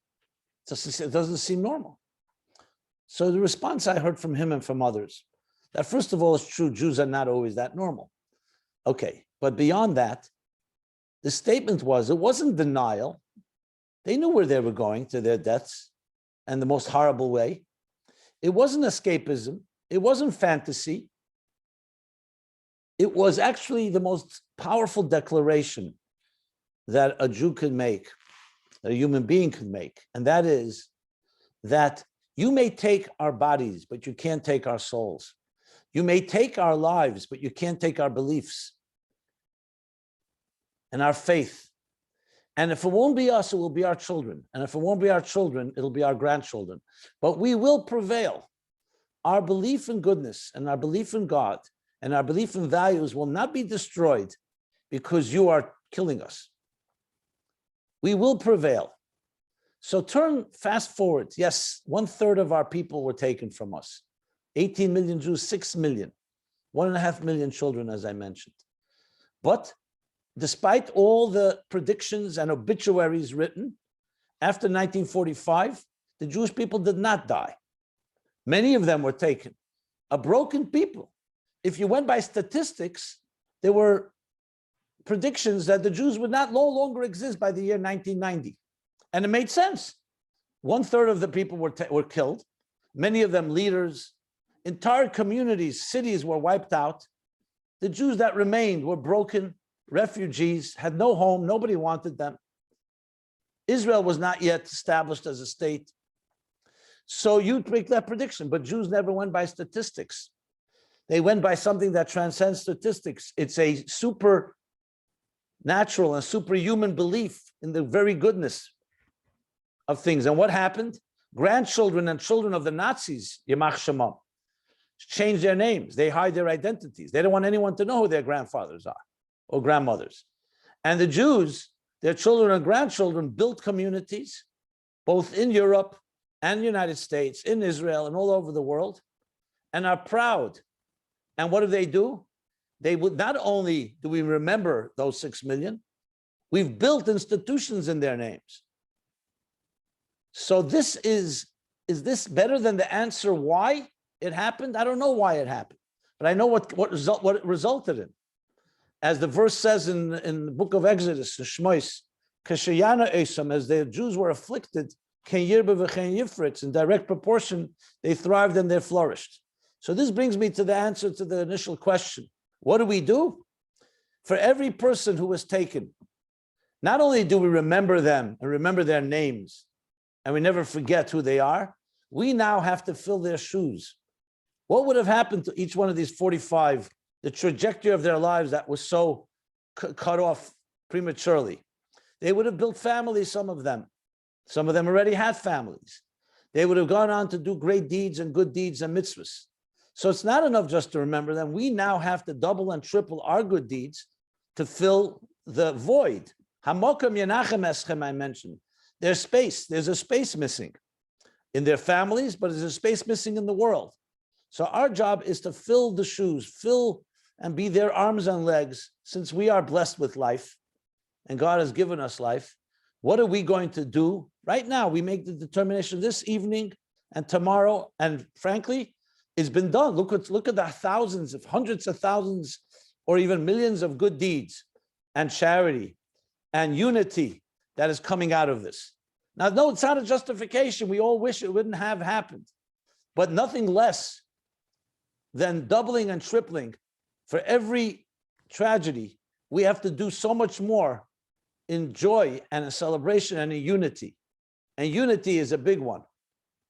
it doesn't seem normal? So the response I heard from him and from others, that first of all, it's true, Jews are not always that normal. Okay, but beyond that, the statement was, it wasn't denial. They knew where they were going to their deaths and the most horrible way. It wasn't escapism. It wasn't fantasy. It was actually the most powerful declaration that a Jew could make, that a human being could make. And that is that you may take our bodies, but you can't take our souls. You may take our lives, but you can't take our beliefs and our faith. And if it won't be us, it will be our children. And if it won't be our children, it'll be our grandchildren. But we will prevail. Our belief in goodness and our belief in God and our belief in values will not be destroyed because you are killing us. We will prevail. So fast forward. Yes, 1/3 of our people were taken from us. 18 million Jews, 6 million, 1.5 million children, as I mentioned. But despite all the predictions and obituaries written, after 1945, the Jewish people did not die. Many of them were taken. A broken people. If you went by statistics, there were predictions that the Jews would no longer exist by the year 1990. And it made sense. 1/3 of the people were killed. Many of them leaders. Entire communities, cities were wiped out. The Jews that remained were broken, refugees, had no home, nobody wanted them. Israel was not yet established as a state. So you make that prediction, but Jews never went by statistics. They went by something that transcends statistics. It's a supernatural and superhuman belief in the very goodness of things. And what happened? Grandchildren and children of the Nazis, Yamach Shemam, changed their names. They hide their identities. They don't want anyone to know who their grandfathers are or grandmothers. And the Jews, their children and grandchildren, built communities, both in Europe and the United States, in Israel and all over the world, and are proud. And what do? They would not only do we remember those 6 million, we've built institutions in their names. So this is this better than the answer why it happened? I don't know why it happened, but I know what it resulted in. As the verse says in the book of Exodus, Shmois, Kashayana Esam, as the Jews were afflicted, Ken Yirba v'Chen Yifritz, in direct proportion, they thrived and they flourished. So this brings me to the answer to the initial question. What do we do? For every person who was taken, not only do we remember them and remember their names, and we never forget who they are, we now have to fill their shoes. What would have happened to each one of these 45, the trajectory of their lives that was so cut off prematurely? They would have built families, some of them. Some of them already had families. They would have gone on to do great deeds and good deeds and mitzvahs. So it's not enough just to remember them. We now have to double and triple our good deeds to fill the void. Hamokam Yenachem Eschem, I mentioned. There's space. There's a space missing in their families, but there's a space missing in the world. So our job is to fill the shoes, fill and be their arms and legs, since we are blessed with life and God has given us life. What are we going to do? Right now, we make the determination this evening and tomorrow, and frankly, it's been done. Look at the thousands, if hundreds of thousands, or even millions of good deeds and charity and unity that is coming out of this. Now, no, it's not a justification. We all wish it wouldn't have happened, but nothing less than doubling and tripling for every tragedy, we have to do so much more in joy and in celebration and in unity. And unity is a big one.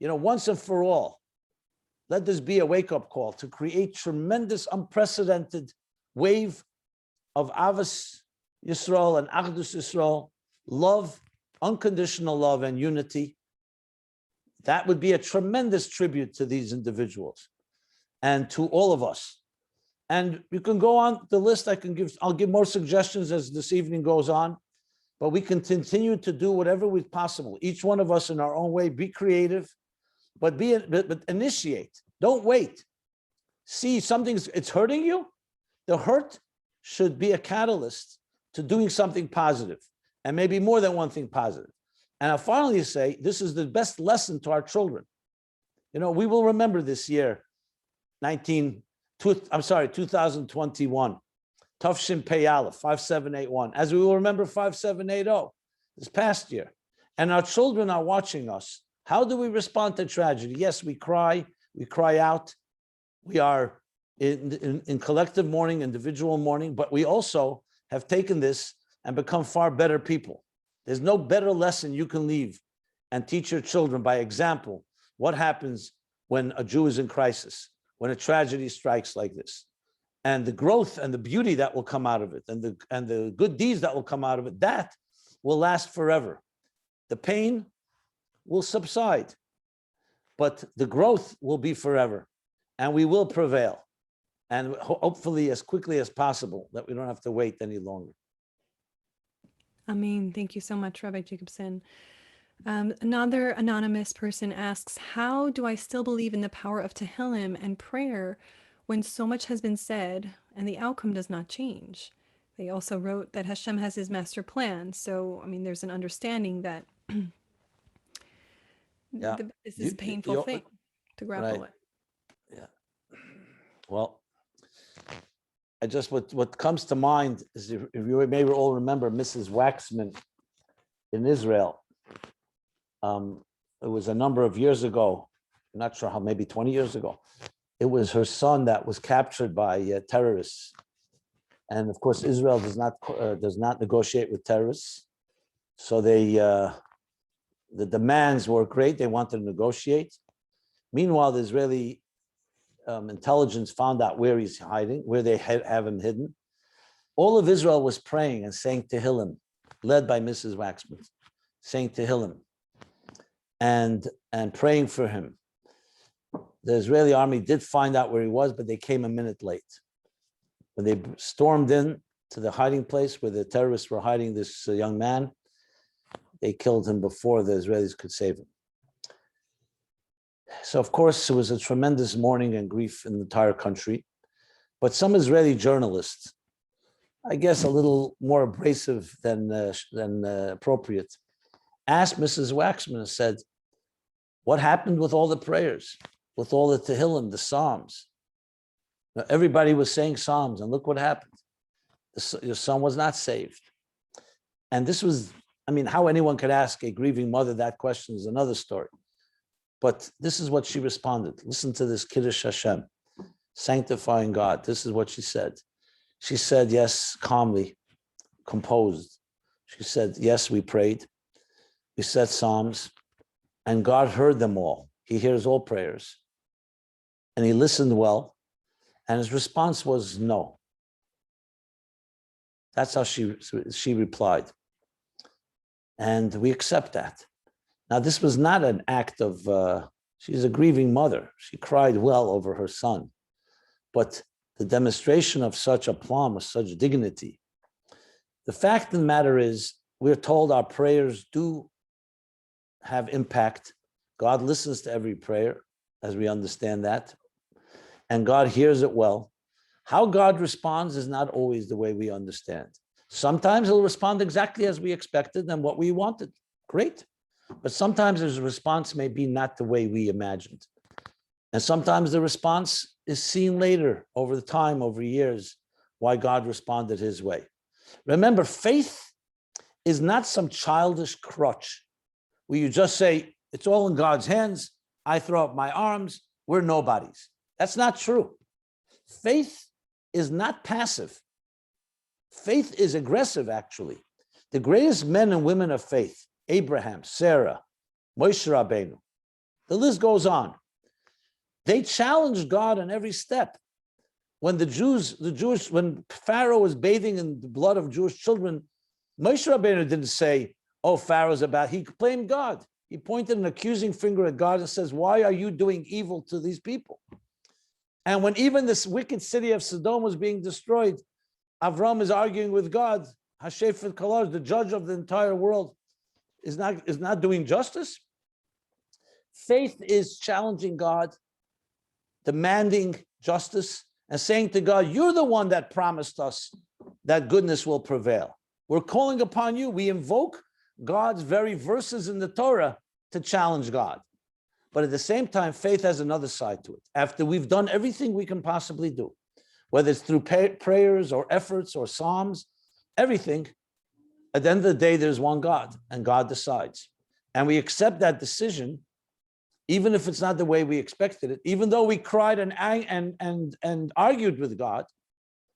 Once and for all, let this be a wake-up call to create tremendous, unprecedented wave of Avos Yisrael and Achdus Yisrael, love, unconditional love and unity. That would be a tremendous tribute to these individuals and to all of us. And you can go on the list. I'll give more suggestions as this evening goes on, but we can continue to do whatever is possible. Each one of us in our own way, be creative, but initiate. Don't wait. See it's hurting you. The hurt should be a catalyst to doing something positive, and maybe more than one thing positive. And I'll finally say, this is the best lesson to our children. We will remember this year, 2021, Tafshin Pei Aleph, 5781, as we will remember 5780, this past year. And our children are watching us. How do we respond to tragedy? Yes, we cry out. We are in collective mourning, individual mourning, but we also have taken this and become far better people. There's no better lesson you can leave and teach your children by example what happens when a Jew is in crisis, when a tragedy strikes like this, and the growth and the beauty that will come out of it, and the good deeds that will come out of it, that will last forever. The pain will subside, but the growth will be forever, and we will prevail, and hopefully as quickly as possible, that we don't have to wait any longer. Amen. Thank you so much, Rabbi Jacobson. Another anonymous person asks, how do I still believe in the power of Tehillim and prayer when so much has been said and the outcome does not change? They also wrote that Hashem has his master plan. So, there's an understanding that this is a painful thing to grapple with. Yeah. Well, what comes to mind is, if you may all remember Mrs. Waxman in Israel. It was a number of years ago, I'm not sure how, maybe 20 years ago. It was her son that was captured by terrorists. And of course, Israel does not negotiate with terrorists. So the demands were great. They wanted to negotiate. Meanwhile, the Israeli intelligence found out where he's hiding, where they have him hidden. All of Israel was praying and saying Tehillim, led by Mrs. Waxman, saying Tehillim and praying for him. The Israeli army did find out where he was, but they came a minute late. When they stormed in to the hiding place where the terrorists were hiding this young man, they killed him before the Israelis could save him. So, of course, it was a tremendous mourning and grief in the entire country. But some Israeli journalists, I guess a little more abrasive than appropriate, asked Mrs. Waxman and said, what happened with all the prayers, with all the Tehillim, the Psalms? Now, everybody was saying Psalms, and look what happened. Your son was not saved. And this was, how anyone could ask a grieving mother that question is another story. But this is what she responded. Listen to this Kiddush Hashem, sanctifying God. This is what she said. She said, yes, calmly, composed. She said, yes, we prayed. We said Psalms, and God heard them all. He hears all prayers. And he listened well, and his response was no. That's how she replied. And we accept that. Now, this was not an act of, she's a grieving mother. She cried well over her son. But the demonstration of such aplomb, of such dignity, the fact of the matter is, we're told our prayers do have impact. God listens to every prayer, as we understand that, and God hears it well. How God responds is not always the way we understand. Sometimes he'll respond exactly as we expected and what we wanted. Great. But sometimes his response may be not the way we imagined. And sometimes the response is seen later, over the time, over years, why God responded his way. Remember, faith is not some childish crutch where you just say, it's all in God's hands, I throw up my arms, we're nobodies. That's not true. Faith is not passive. Faith is aggressive, actually. The greatest men and women of faith, Abraham, Sarah, Moshe Rabbeinu, the list goes on. They challenged God on every step. When when Pharaoh was bathing in the blood of Jewish children, Moshe Rabbeinu didn't say, oh, Pharaoh's about, he blamed God. He pointed an accusing finger at God and says, why are you doing evil to these people? And when even this wicked city of Sodom was being destroyed, Avram is arguing with God, Hashefet Kalash, the judge of the entire world, is not doing justice. Faith is challenging God, demanding justice, and saying to God, you're the one that promised us that goodness will prevail. We're calling upon you. We invoke God's very verses in the Torah to challenge God. But at the same time, faith has another side to it. After we've done everything we can possibly do, whether it's through prayers or efforts or psalms, everything, at the end of the day, there's one God, and God decides. And we accept that decision, even if it's not the way we expected it, even though we cried and argued with God.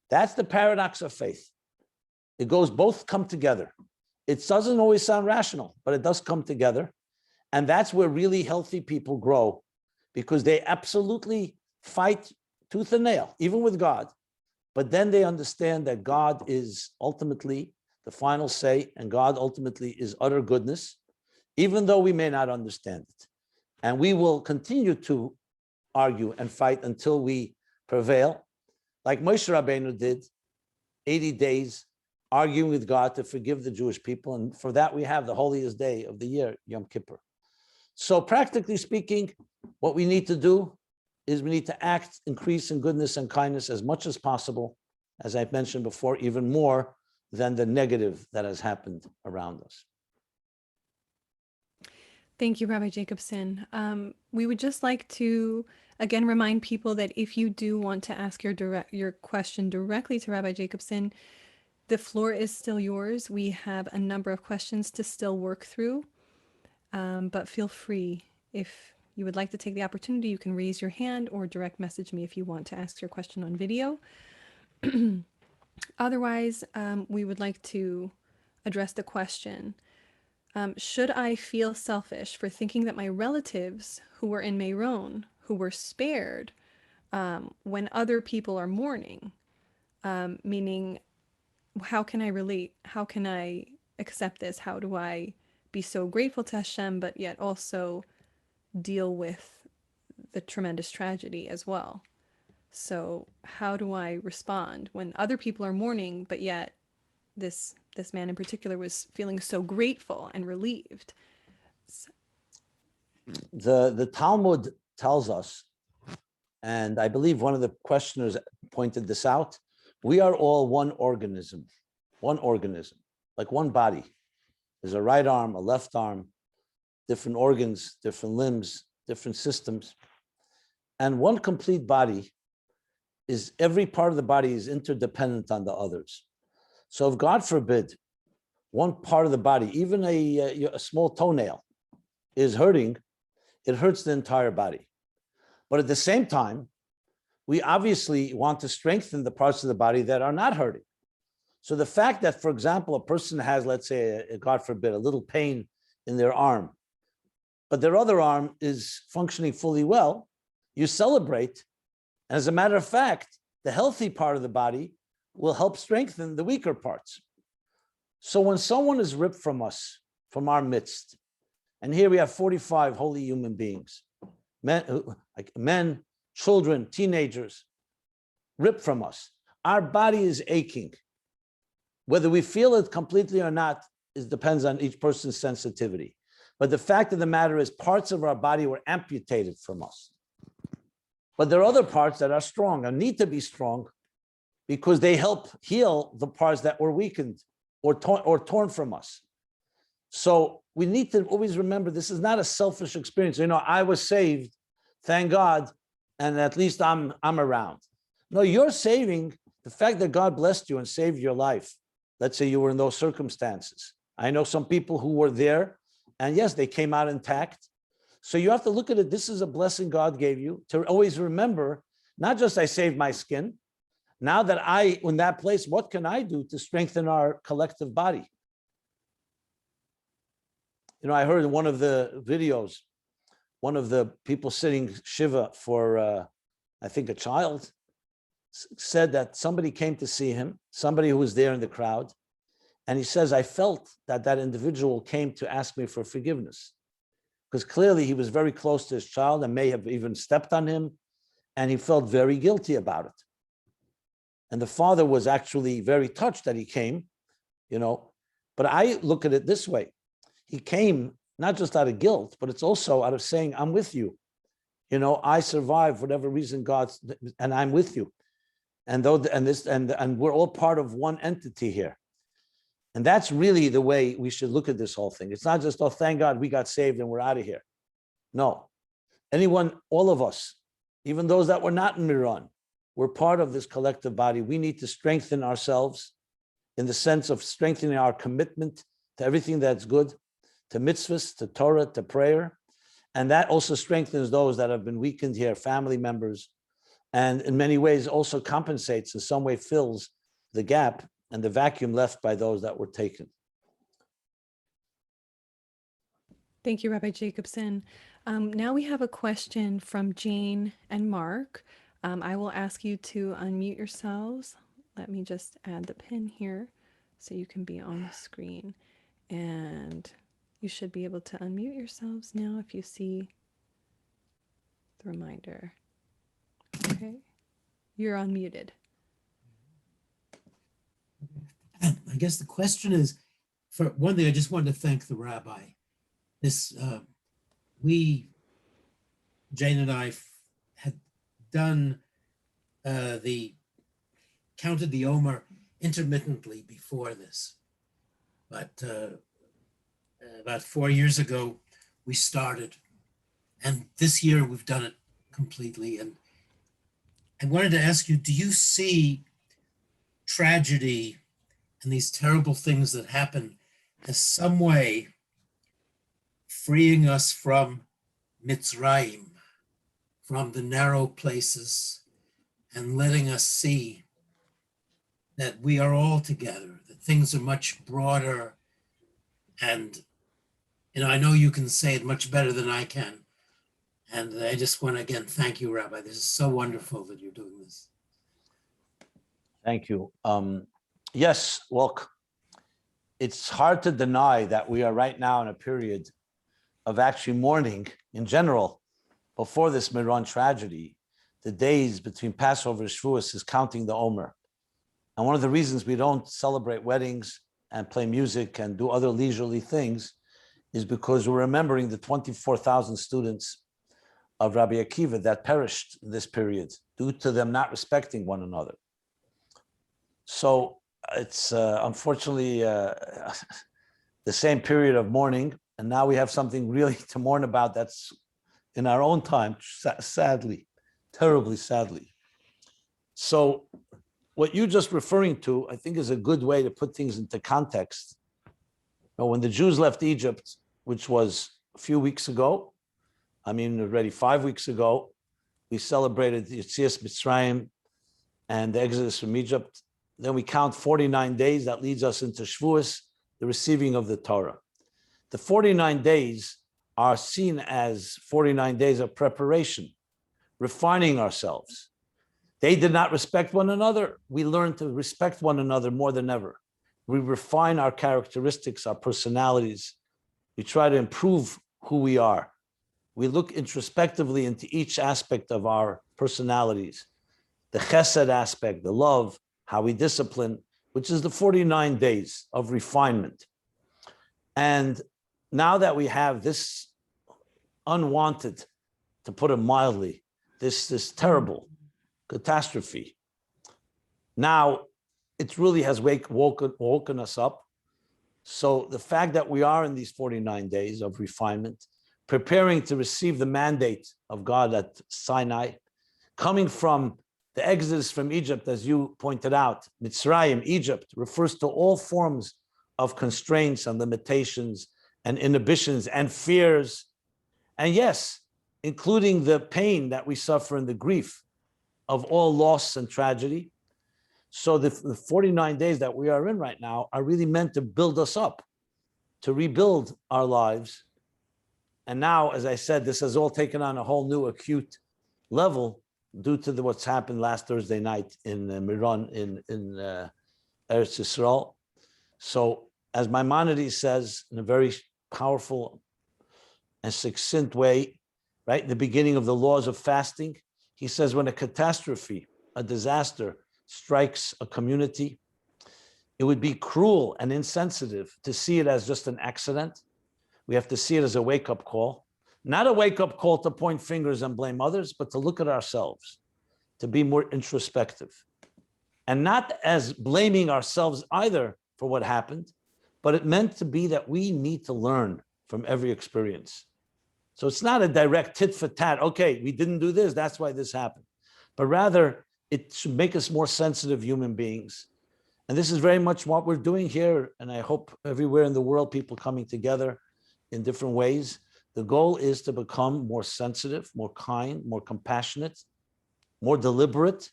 That's the paradox of faith. It goes, both come together. It doesn't always sound rational, but it does come together. And that's where really healthy people grow, because they absolutely fight tooth and nail, even with God. But then they understand that God is ultimately the final say, and God ultimately is utter goodness, even though we may not understand it. And we will continue to argue and fight until we prevail, like Moshe Rabbeinu did, 80 days, arguing with God to forgive the Jewish people. And for that, we have the holiest day of the year, Yom Kippur. So practically speaking, what we need to do is we need to act, increase in goodness and kindness as much as possible, as I've mentioned before, even more than the negative that has happened around us. Thank you, Rabbi Jacobson. We would just like to, again, remind people that if you do want to ask your question directly to Rabbi Jacobson, the floor is still yours. We have a number of questions to still work through, but feel free. If you would like to take the opportunity, you can raise your hand or direct message me if you want to ask your question on video. Otherwise, we would like to address the question. Should I feel selfish for thinking that my relatives who were in Meron, who were spared when other people are mourning, meaning, how can I relate? How can I accept this? How do I be so grateful to Hashem, but yet also deal with the tremendous tragedy as well? So how do I respond when other people are mourning, but yet this man in particular was feeling so grateful and relieved? The Talmud tells us, and I believe one of the questioners pointed this out, we are all one organism, like one body. There's a right arm, a left arm, different organs, different limbs, different systems. And one complete body is, every part of the body is interdependent on the others. So if God forbid, one part of the body, even a small toenail, is hurting, it hurts the entire body. But at the same time, we obviously want to strengthen the parts of the body that are not hurting. So the fact that, for example, a person has, let's say, God forbid, a little pain in their arm, but their other arm is functioning fully well, you celebrate. And as a matter of fact, the healthy part of the body will help strengthen the weaker parts. So when someone is ripped from us, from our midst, and here we have 45 holy human beings, men, children, teenagers, ripped from us, our body is aching. Whether we feel it completely or not, it depends on each person's sensitivity. But the fact of the matter is, parts of our body were amputated from us. But there are other parts that are strong and need to be strong, because they help heal the parts that were weakened or torn from us. So we need to always remember, this is not a selfish experience. You know, I was saved, thank God, and at least I'm around. No, you're saving the fact that God blessed you and saved your life. Let's say you were in those circumstances. I know some people who were there, and yes, they came out intact. So you have to look at it. This is a blessing God gave you, to always remember, not just I saved my skin, Now that I, in that place, what can I do to strengthen our collective body? You know, I heard in one of the videos, one of the people sitting Shiva for, I think, a child, said that somebody came to see him, somebody who was there in the crowd, and he says, I felt that that individual came to ask me for forgiveness, because clearly he was very close to his child and may have even stepped on him, and he felt very guilty about it. And the father was actually very touched that he came, you know, but I look at it this way. He came not just out of guilt, but it's also out of saying, I'm with you. You know, I survived whatever reason and I'm with you. And we're all part of one entity here. And that's really the way we should look at this whole thing. It's not just, oh, thank God we got saved and we're out of here. No, anyone, all of us, even those that were not in Meron, we're part of this collective body. We need to strengthen ourselves in the sense of strengthening our commitment to everything that's good, to mitzvahs, to Torah, to prayer. And that also strengthens those that have been weakened here, family members, and in many ways also compensates, in some way fills the gap and the vacuum left by those that were taken. Thank you, Rabbi Jacobson. Now we have a question from Jane and Mark. I will ask you to unmute yourselves. Let me just add the pin here so you can be on the screen. And you should be able to unmute yourselves now if you see the reminder. Okay, you're unmuted. I guess the question is, for one thing, I just wanted to thank the rabbi. Jane and I had done counted the Omer intermittently before this, but about 4 years ago we started, and this year we've done it completely. And I wanted to ask you, do you see tragedy and these terrible things that happen as some way freeing us from Mitzrayim, from the narrow places, and letting us see that we are all together, that things are much broader? And, you know, I know you can say it much better than I can. And I just want to, again, thank you, Rabbi. This is so wonderful that you're doing this. Thank you. Yes, look, it's hard to deny that we are right now in a period of actually mourning in general. Before this Meron tragedy, the days between Passover and Shavuos is counting the Omer. And one of the reasons we don't celebrate weddings and play music and do other leisurely things is because we're remembering the 24,000 students of Rabbi Akiva that perished in this period due to them not respecting one another. So it's unfortunately the same period of mourning, and now we have something really to mourn about that's in our own time, sadly, terribly sadly. So what you're just referring to, I think, is a good way to put things into context. Now, when the Jews left Egypt, which was a few weeks ago, already 5 weeks ago, we celebrated the Yetzias Mitzrayim and the Exodus from Egypt. Then we count 49 days. That leads us into Shavuos, the receiving of the Torah. The 49 days are seen as 49 days of preparation, refining ourselves. They did not respect one another. We learn to respect one another more than ever. We refine our characteristics, our personalities. We try to improve who we are. We look introspectively into each aspect of our personalities, the chesed aspect, the love, how we discipline, which is the 49 days of refinement. And now that we have this unwanted, to put it mildly, this terrible catastrophe, now it really has woken us up. So the fact that we are in these 49 days of refinement, preparing to receive the mandate of God at Sinai, coming from the exodus from Egypt, as you pointed out, Mitzrayim, Egypt, refers to all forms of constraints and limitations and inhibitions and fears. And yes, including the pain that we suffer and the grief of all loss and tragedy. So the 49 days that we are in right now are really meant to build us up, to rebuild our lives. And now, as I said, this has all taken on a whole new acute level due to what's happened last Thursday night in Meron in Eretz Yisrael. So as Maimonides says in a very powerful and succinct way, right, in the beginning of the laws of fasting, he says when a catastrophe, a disaster strikes a community, it would be cruel and insensitive to see it as just an accident. We have to see it as a wake-up call, not a wake-up call to point fingers and blame others, but to look at ourselves, to be more introspective, and not as blaming ourselves either for what happened, but it meant to be that we need to learn from every experience. So it's not a direct tit for tat. Okay, we didn't do this, that's why this happened. But rather, it should make us more sensitive human beings. And this is very much what we're doing here. And I hope everywhere in the world, people coming together in different ways. The goal is to become more sensitive, more kind, more compassionate, more deliberate,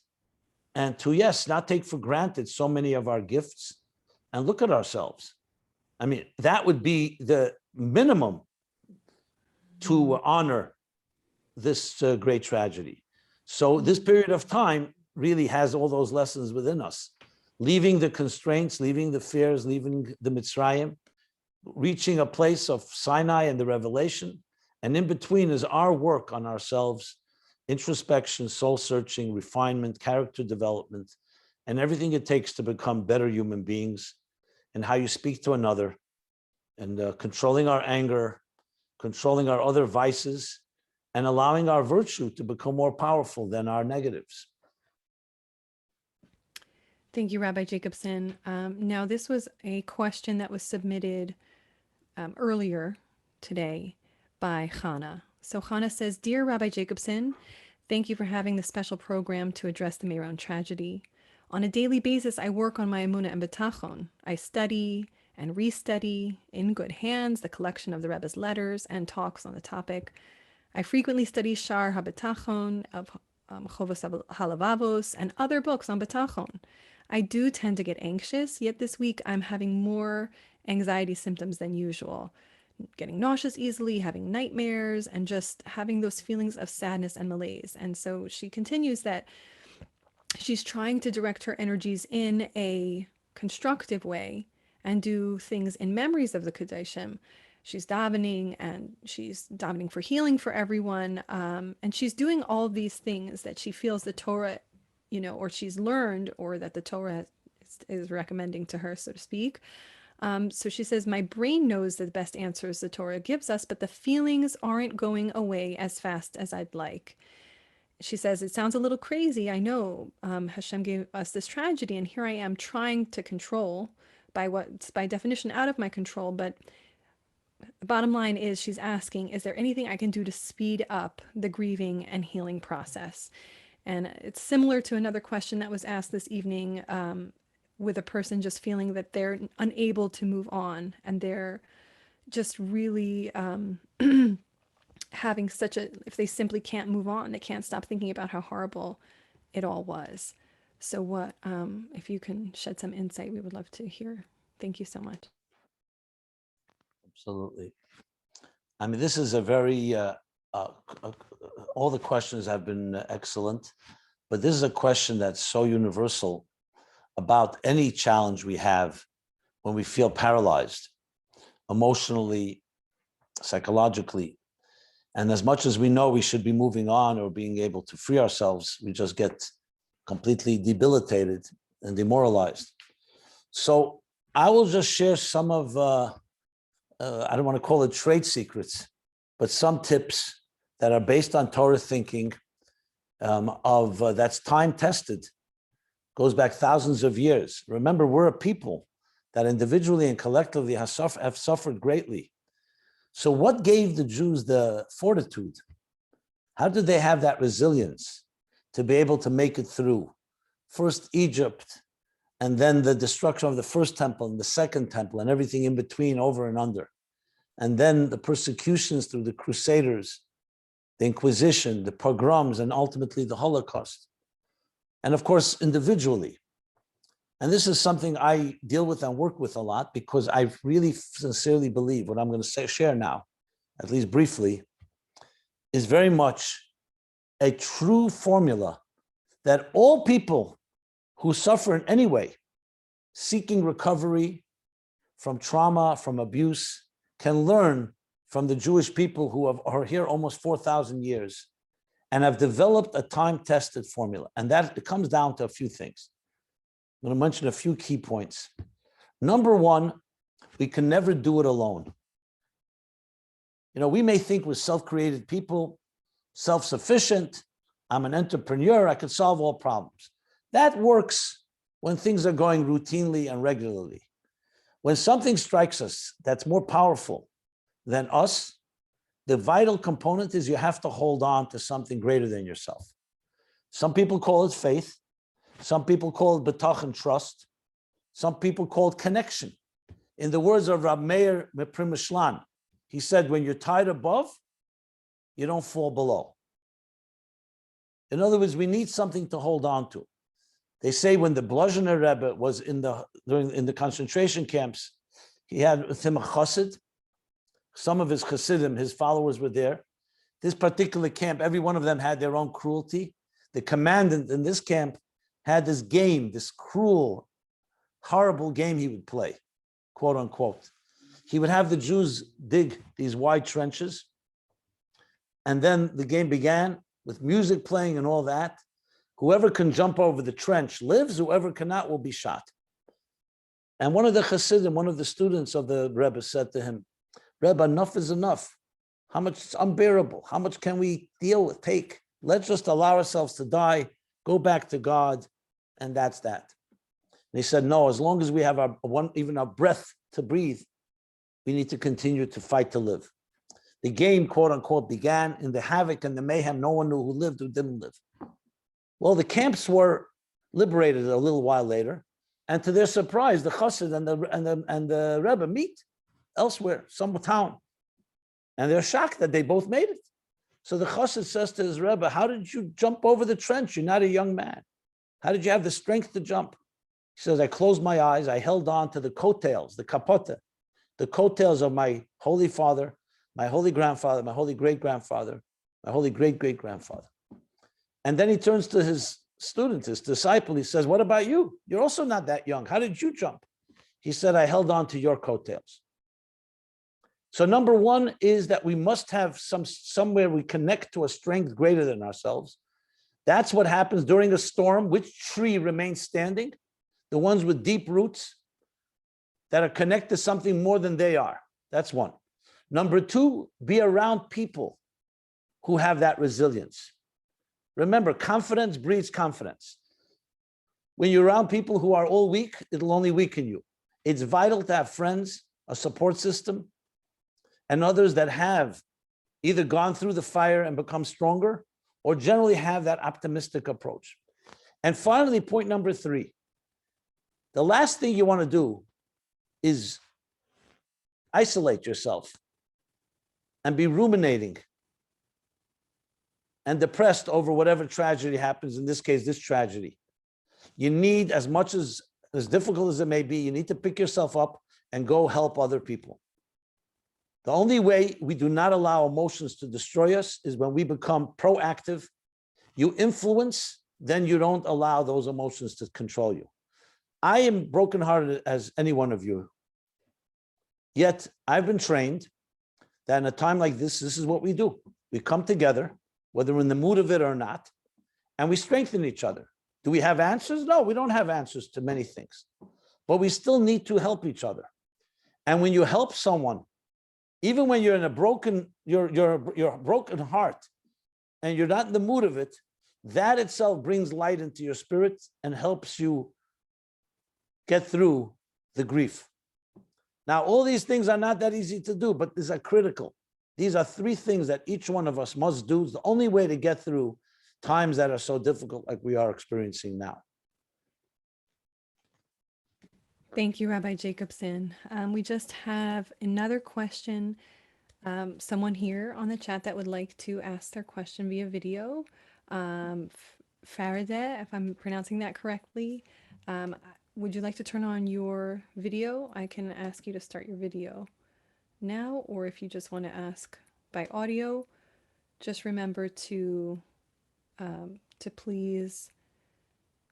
and to, yes, not take for granted so many of our gifts and look at ourselves. I mean, that would be the minimum to honor this great tragedy. So this period of time really has all those lessons within us, leaving the constraints, leaving the fears, leaving the Mitzrayim, reaching a place of Sinai and the revelation. And in between is our work on ourselves, introspection, soul searching, refinement, character development, and everything it takes to become better human beings, and how you speak to another, and controlling our anger, controlling our other vices, and allowing our virtue to become more powerful than our negatives. Thank you, Rabbi Jacobson. Now, this was a question that was submitted earlier today by Chana. So Chana says, Dear Rabbi Jacobson, thank you for having the special program to address the Meron tragedy. On a daily basis, I work on my emunah and betachon. I study and restudy in good hands the collection of the Rebbe's letters and talks on the topic. I frequently study Shar HaBetachon of Chovos HaLevavos and other books on betachon. I do tend to get anxious, yet this week I'm having more anxiety symptoms than usual. Getting nauseous easily, having nightmares, and just having those feelings of sadness and malaise. And so she continues that she's trying to direct her energies in a constructive way and do things in memories of the Kedoshim. She's davening, and she's davening for healing for everyone. And she's doing all these things that she feels the Torah, or she's learned, or that the Torah is recommending to her, so to speak. So she says, my brain knows the best answers the Torah gives us, but the feelings aren't going away as fast as I'd like. She says, it sounds a little crazy. I know Hashem gave us this tragedy, and here I am trying to control by what's by definition out of my control. But the bottom line is, she's asking, is there anything I can do to speed up the grieving and healing process? And it's similar to another question that was asked this evening, with a person just feeling that they're unable to move on, and they're just really having if they simply can't move on, they can't stop thinking about how horrible it all was. So what, if you can shed some insight, we would love to hear. Thank you so much. Absolutely. I mean, this is a very, all the questions have been excellent, but this is a question that's so universal about any challenge we have when we feel paralyzed emotionally, psychologically. And as much as we know we should be moving on or being able to free ourselves, we just get completely debilitated and demoralized. So I will just share some of, I don't want to call it trade secrets, but some tips that are based on Torah thinking that's time tested, goes back thousands of years. Remember, we're a people that individually and collectively have suffered greatly. So what gave the Jews the fortitude? How did they have that resilience to be able to make it through? First Egypt, and then the destruction of the first temple and the second temple and everything in between, over and under. And then the persecutions through the Crusaders, the Inquisition, the pogroms, and ultimately the Holocaust. And of course, individually, And this is something I deal with and work with a lot because I really sincerely believe what I'm going to share now, at least briefly, is very much a true formula that all people who suffer in any way, seeking recovery from trauma, from abuse, can learn from the Jewish people who are here almost 4,000 years and have developed a time-tested formula. And that it comes down to a few things. I'm going to mention a few key points. Number one, we can never do it alone. You know, we may think we're self-created people, self-sufficient. I'm an entrepreneur. I could solve all problems. That works when things are going routinely and regularly. When something strikes us that's more powerful than us, the vital component is you have to hold on to something greater than yourself. Some people call it faith. Some people call it betach, trust. Some people call it connection. In the words of Rabbi Meron, he said, when you're tied above, you don't fall below. In other words, we need something to hold on to. They say when the Blazhener Rebbe was in the concentration camps, he had with him a chassid. Some of his chassidim, his followers were there. This particular camp, every one of them had their own cruelty. The commandant in this camp had this game, this cruel, horrible game he would play, quote unquote. He would have the Jews dig these wide trenches. And then the game began with music playing and all that. Whoever can jump over the trench lives, whoever cannot will be shot. And one of the chassidim, one of the students of the Rebbe said to him, Rebbe, enough is enough. How much is unbearable? How much can we deal with, take? Let's just allow ourselves to die, go back to God, and that's that. And he said, no, as long as we have even our breath to breathe, we need to continue to fight to live. The game, quote unquote, began in the havoc and the mayhem. No one knew who lived, who didn't live. Well, the camps were liberated a little while later, and to their surprise, the chassid and the Rebbe meet elsewhere, some town, and they're shocked that they both made it. So the chassid says to his Rebbe, how did you jump over the trench? You're not a young man. How did you have the strength to jump? He says, I closed my eyes. I held on to the coattails, the kapota, the coattails of my holy father, my holy grandfather, my holy great-grandfather, my holy great-great-grandfather. And then he turns to his student, his disciple. He says, what about you? You're also not that young. How did you jump? He said, I held on to your coattails. So number one is that we must have somewhere we connect to a strength greater than ourselves. That's what happens during a storm. Which tree remains standing? The ones with deep roots that are connected to something more than they are. That's one. Number two, be around people who have that resilience. Remember, confidence breeds confidence. When you're around people who are all weak, it'll only weaken you. It's vital to have friends, a support system, and others that have either gone through the fire and become stronger, or generally have that optimistic approach. And finally, point number three, the last thing you want to do is isolate yourself and be ruminating and depressed over whatever tragedy happens, in this case, this tragedy. You need, as much as difficult as it may be, you need to pick yourself up and go help other people. The only way we do not allow emotions to destroy us is when we become proactive. You influence, then you don't allow those emotions to control you. I am brokenhearted as any one of you. Yet I've been trained that in a time like this is what we do. We come together, whether we're in the mood of it or not, and we strengthen each other. Do we have answers? No, we don't have answers to many things, but we still need to help each other. And when you help someone, even when you're in a broken heart and you're not in the mood of it, that itself brings light into your spirit and helps you get through the grief. Now, all these things are not that easy to do, but these are critical. These are three things that each one of us must do. It's the only way to get through times that are so difficult like we are experiencing now. Thank you, Rabbi Jacobson. We just have another question. Someone here on the chat that would like to ask their question via video. Farideh, if I'm pronouncing that correctly. would you like to turn on your video? I can ask you to start your video now, or if you just want to ask by audio, just remember to please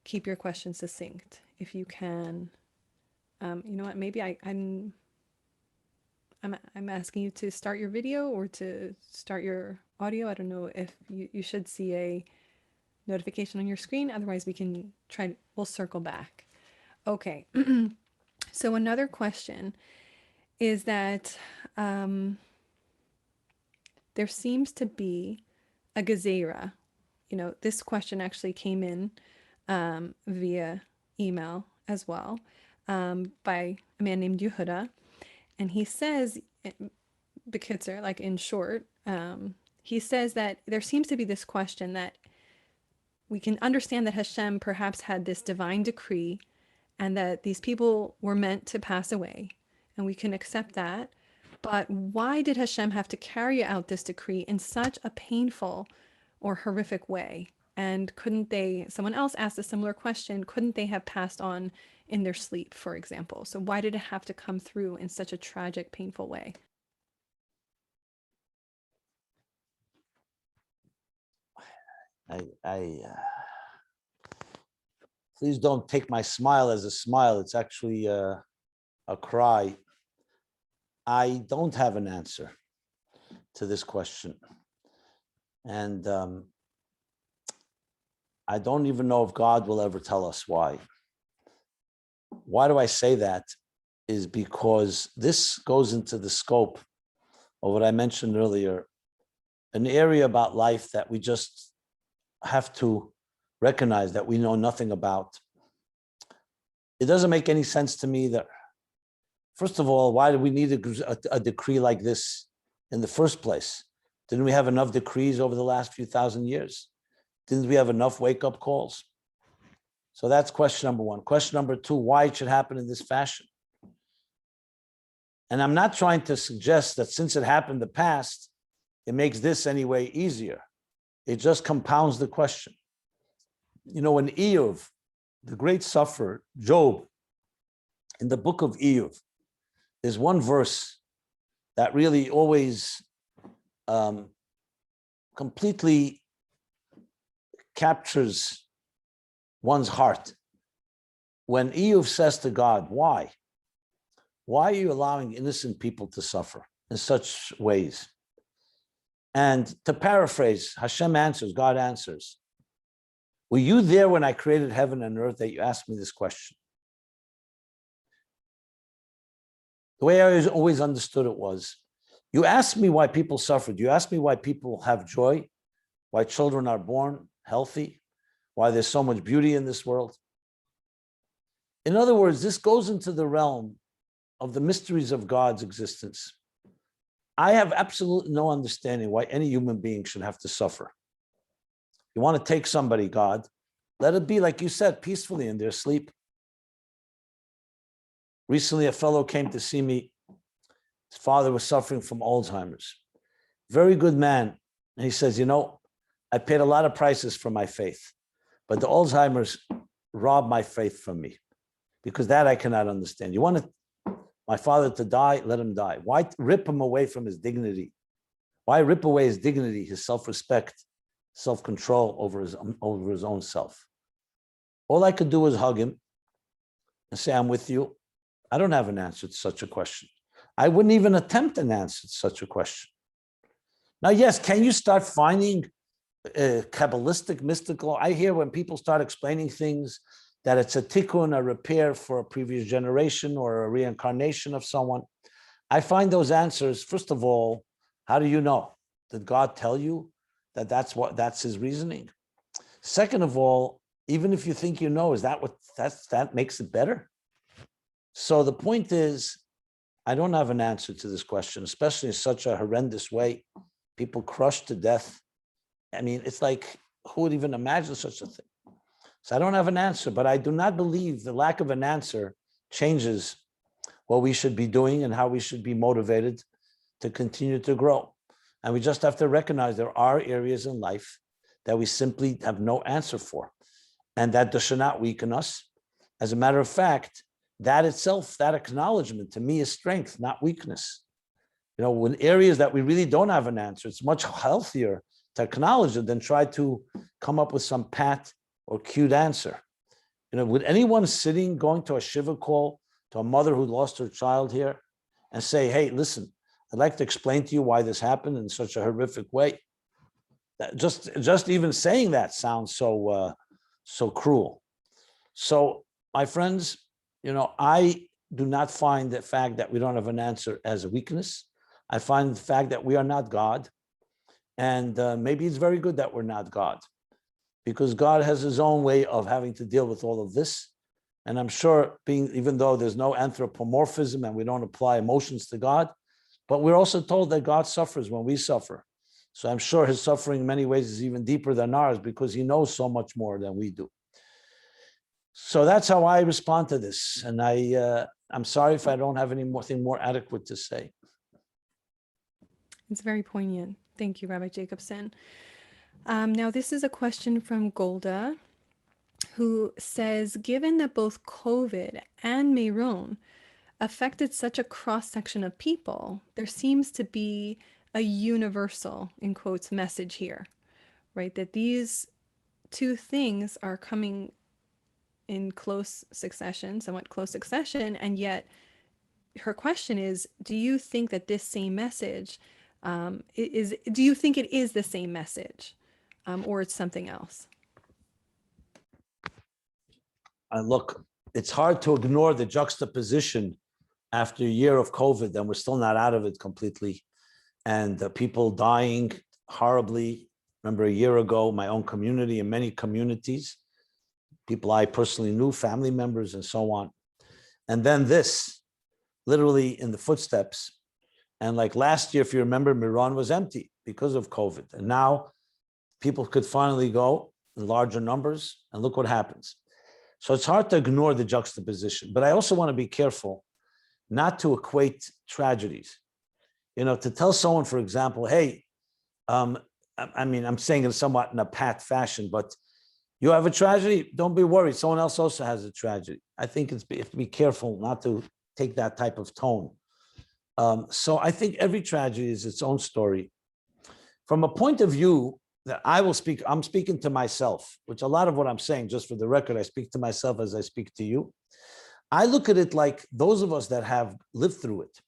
keep your questions succinct. If you can, you know what? Maybe I'm asking you to start your video or to start your audio. I don't know if you should see a notification on your screen. Otherwise, we'll circle back. Okay. So another question is that there seems to be a gezerah. This question actually came in via email as well by a man named Yehuda. And he says, Bekitzer, like in short, he says that there seems to be this question that we can understand that Hashem perhaps had this divine decree and that these people were meant to pass away. And we can accept that. But why did Hashem have to carry out this decree in such a painful or horrific way? And someone else asked a similar question, couldn't they have passed on in their sleep, for example? So why did it have to come through in such a tragic, painful way? Please don't take my smile as a smile. It's actually a cry. I don't have an answer to this question. And I don't even know if God will ever tell us why. Why do I say that? Is because this goes into the scope of what I mentioned earlier, an area about life that we just have to recognize that we know nothing about. It doesn't make any sense to me that, first of all, why do we need a decree like this in the first place? Didn't we have enough decrees over the last few thousand years? Didn't we have enough wake-up calls? So that's question number one. Question number two, why it should happen in this fashion. And I'm not trying to suggest that since it happened in the past, it makes this anyway easier. It just compounds the question. When Eov, the great sufferer, Job, in the book of Eov, there's one verse that really always completely captures one's heart. When Eov says to God, why? Why are you allowing innocent people to suffer in such ways? And to paraphrase, Hashem answers, God answers, were you there when I created heaven and earth that you asked me this question? The way I always understood it was, you asked me why people suffered. You asked me why people have joy, why children are born healthy, why there's so much beauty in this world. In other words, this goes into the realm of the mysteries of God's existence. I have absolutely no understanding why any human being should have to suffer. You want to take somebody, God, let it be, like you said, peacefully in their sleep. Recently, a fellow came to see me. His father was suffering from Alzheimer's. Very good man. And he says, I paid a lot of prices for my faith, but the Alzheimer's robbed my faith from me, because that I cannot understand. You want my father to die, let him die. Why rip him away from his dignity? Why rip away his dignity, his self-respect, self-control over his own self? All I could do was hug him and say, I'm with you. I don't have an answer to such a question. I wouldn't even attempt an answer to such a question. Now, yes, can you start finding Kabbalistic, mystical? I hear when people start explaining things that it's a tikkun, a repair for a previous generation or a reincarnation of someone. I find those answers, first of all, how do you know? Did God tell you that that's his reasoning? Second of all, even if you think you know, is that that makes it better? So the point is, I don't have an answer to this question, especially in such a horrendous way. People crushed to death. I mean, it's like, who would even imagine such a thing? So I don't have an answer, but I do not believe the lack of an answer changes what we should be doing and how we should be motivated to continue to grow. And we just have to recognize there are areas in life that we simply have no answer for, and that does not weaken us. As a matter of fact, that itself, that acknowledgement to me is strength, not weakness. You know, in areas that we really don't have an answer, it's much healthier to acknowledge it than try to come up with some pat or cute answer. You know, would anyone sitting, going to a shiva call to a mother who lost her child here and say, hey, listen, I'd like to explain to you why this happened in such a horrific way? Just even saying that sounds so so cruel. So, my friends, you know, I do not find the fact that we don't have an answer as a weakness. I find the fact that we are not God, and maybe it's very good that we're not God, because God has his own way of having to deal with all of this. And I'm sure, even though there's no anthropomorphism and we don't apply emotions to God, but we're also told that God suffers when we suffer. So I'm sure his suffering in many ways is even deeper than ours, because he knows so much more than we do. So that's how I respond to this. And I'm sorry if I don't have anything more adequate to say. It's very poignant. Thank you, Rabbi Jacobson. Now, this is a question from Golda, who says, given that both COVID and Meron affected such a cross-section of people, there seems to be a universal, in quotes, message here, right? That these two things are coming in close succession, somewhat close succession, and yet her question is, do you think that this same message do you think it is the same message, or it's something else? Look, it's hard to ignore the juxtaposition after a year of COVID, and we're still not out of it completely. And people dying horribly. Remember a year ago, my own community and many communities, people I personally knew, family members and so on. And then this, literally in the footsteps. And like last year, if you remember, Meron was empty because of COVID. And now people could finally go in larger numbers, and look what happens. So it's hard to ignore the juxtaposition, but I also want to be careful not to equate tragedies. You know, to tell someone, for example, hey, I mean, I'm saying it somewhat in a pat fashion, but you have a tragedy, don't be worried. Someone else also has a tragedy. I think you have to be careful not to take that type of tone. So I think every tragedy is its own story. From a point of view that I'm speaking to myself, which a lot of what I'm saying, just for the record, I speak to myself as I speak to you. I look at it like those of us that have lived through it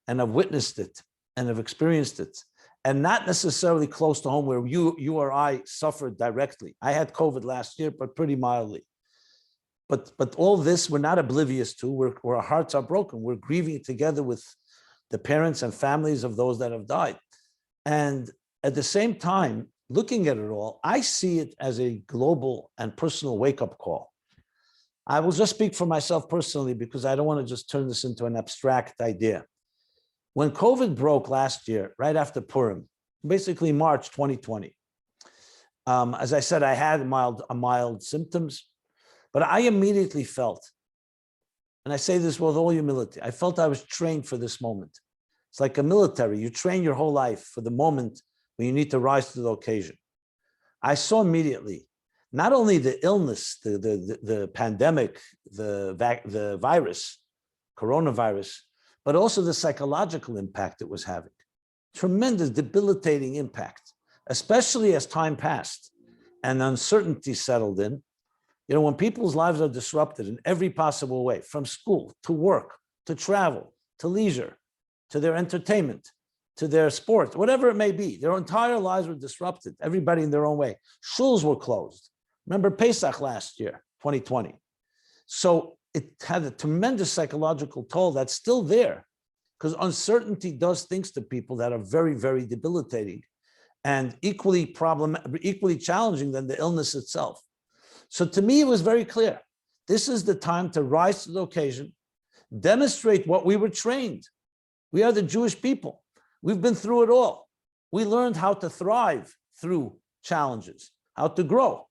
and have witnessed it and have experienced it, and not necessarily close to home where you or I suffered directly. I had COVID last year, but pretty mildly. But all this, we're not oblivious to, where our hearts are broken. We're grieving together with the parents and families of those that have died. And at the same time, looking at it all, I see it as a global and personal wake-up call. I will just speak for myself personally, because I don't want to just turn this into an abstract idea. When COVID broke last year, right after Purim, basically March 2020, as I said, I had mild symptoms, but I immediately felt, and I say this with all humility, I felt I was trained for this moment. It's like a military. You train your whole life for the moment when you need to rise to the occasion. I saw immediately not only the illness, the pandemic, the virus, coronavirus, but also the psychological impact it was having. Tremendous, debilitating impact, especially as time passed and uncertainty settled in. You know, when people's lives are disrupted in every possible way, from school to work, to travel, to leisure, to their entertainment, to their sport, whatever it may be, their entire lives were disrupted, everybody in their own way. Shuls were closed. Remember Pesach last year, 2020. So it had a tremendous psychological toll that's still there, because uncertainty does things to people that are very, very debilitating and equally challenging than the illness itself. So to me, it was very clear. This is the time to rise to the occasion, demonstrate what we were trained. We are the Jewish people. We've been through it all. We learned how to thrive through challenges, how to grow.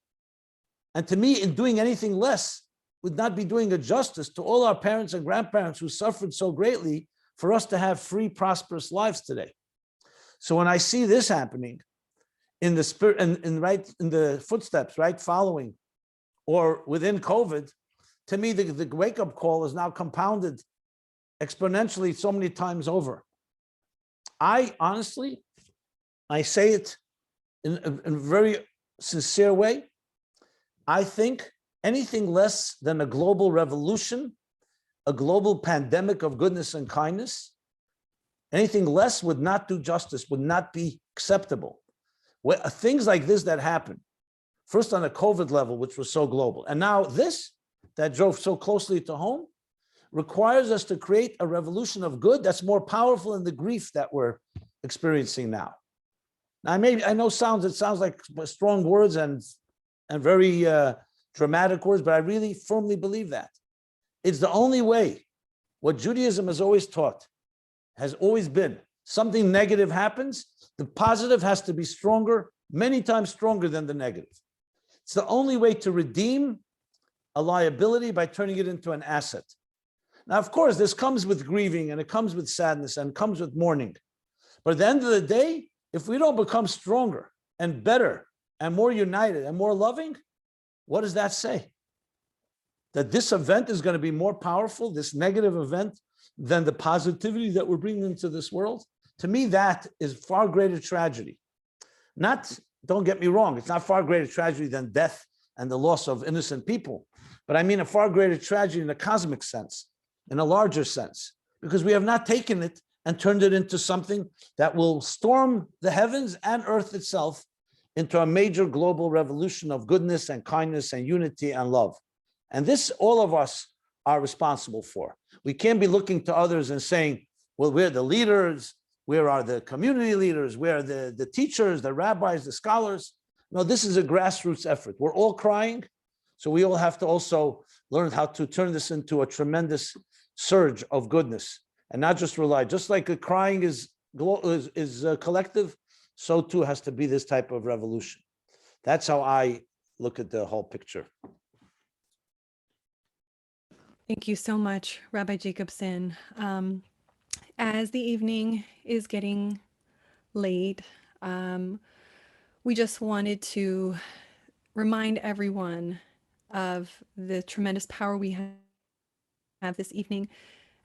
And to me, in doing anything less would not be doing a justice to all our parents and grandparents who suffered so greatly for us to have free, prosperous lives today. So when I see this happening in the spirit and right in the footsteps, right, following or within COVID, to me, the wake-up call is now compounded exponentially so many times over. I honestly, I say it in a very sincere way. I think anything less than a global revolution, a global pandemic of goodness and kindness, anything less would not do justice, would not be acceptable. Things like this that happen, first on a COVID level, which was so global, and now this that drove so closely to home, requires us to create a revolution of good that's more powerful than the grief that we're experiencing now. Now, I know it sounds like strong words and very dramatic words, but I really firmly believe that. It's the only way. What Judaism has always taught, has always been, something negative happens, the positive has to be stronger, many times stronger than the negative. It's the only way to redeem a liability by turning it into an asset. Now, of course, this comes with grieving and it comes with sadness and comes with mourning. But at the end of the day, if we don't become stronger and better and more united and more loving, what does that say? That this event is going to be more powerful, this negative event, than the positivity that we're bringing into this world? To me, that is far greater tragedy. Don't get me wrong, it's not far greater tragedy than death and the loss of innocent people. But I mean a far greater tragedy in a cosmic sense, in a larger sense, because we have not taken it and turned it into something that will storm the heavens and earth itself into a major global revolution of goodness and kindness and unity and love. And this, all of us are responsible for. We can't be looking to others and saying, well, we're the leaders, where are the community leaders, where are the teachers, the rabbis, the scholars? No, this is a grassroots effort. We're all crying, so we all have to also learn how to turn this into a tremendous surge of goodness and not just rely. Just like the crying is collective, so too has to be this type of revolution. That's how I look at the whole picture. Thank you so much, Rabbi Jacobson. As the evening is getting late, we just wanted to remind everyone of the tremendous power we have this evening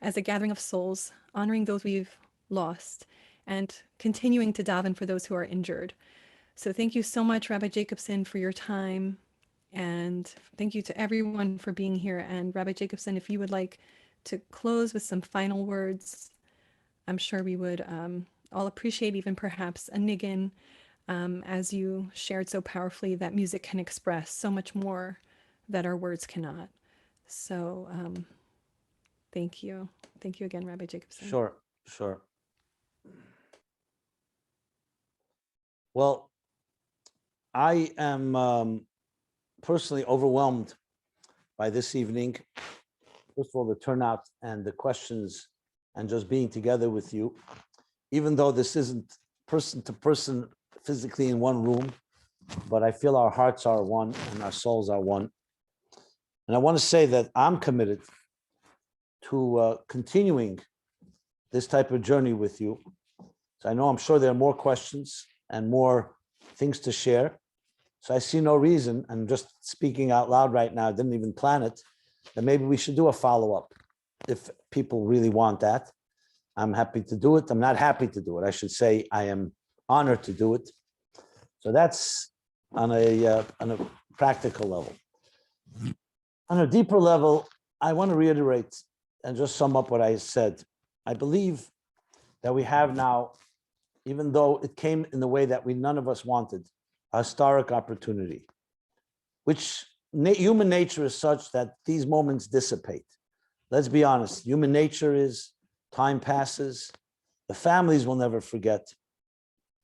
as a gathering of souls, honoring those we've lost and continuing to daven for those who are injured. So thank you so much, Rabbi Jacobson, for your time. And thank you to everyone for being here. And Rabbi Jacobson, if you would like to close with some final words, I'm sure we would all appreciate even perhaps a niggin, as you shared so powerfully that music can express so much more that our words cannot. So thank you. Thank you again, Rabbi Jacobson. Sure. Well, I am personally overwhelmed by this evening. First of all, the turnout and the questions and just being together with you, even though this isn't person to person physically in one room, but I feel our hearts are one and our souls are one. And I want to say that I'm committed to continuing this type of journey with you. So I'm sure there are more questions and more things to share. So I see no reason, and just speaking out loud right now, I didn't even plan it, that maybe we should do a follow-up if people really want that. I'm happy to do it. I'm not happy to do it. I should say I am honored to do it. So that's on a practical level. On a deeper level, I want to reiterate and just sum up what I said. I believe that we have now, even though it came in the way that none of us wanted, a historic opportunity, which human nature is such that these moments dissipate. Let's be honest, human nature is time passes. The families will never forget,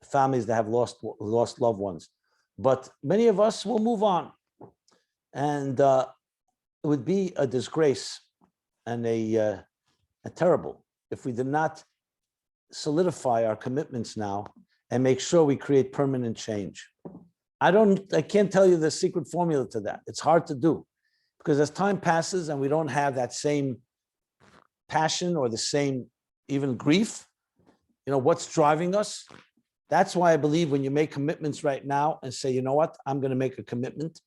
the families that have lost loved ones. But many of us will move on. And it would be a disgrace and a terrible if we did not solidify our commitments now and make sure we create permanent change. I can't tell you the secret formula to that. It's hard to do because as time passes and we don't have that same passion or the same even grief, what's driving us? That's why I believe when you make commitments right now and say, you know what, I'm going to make a commitment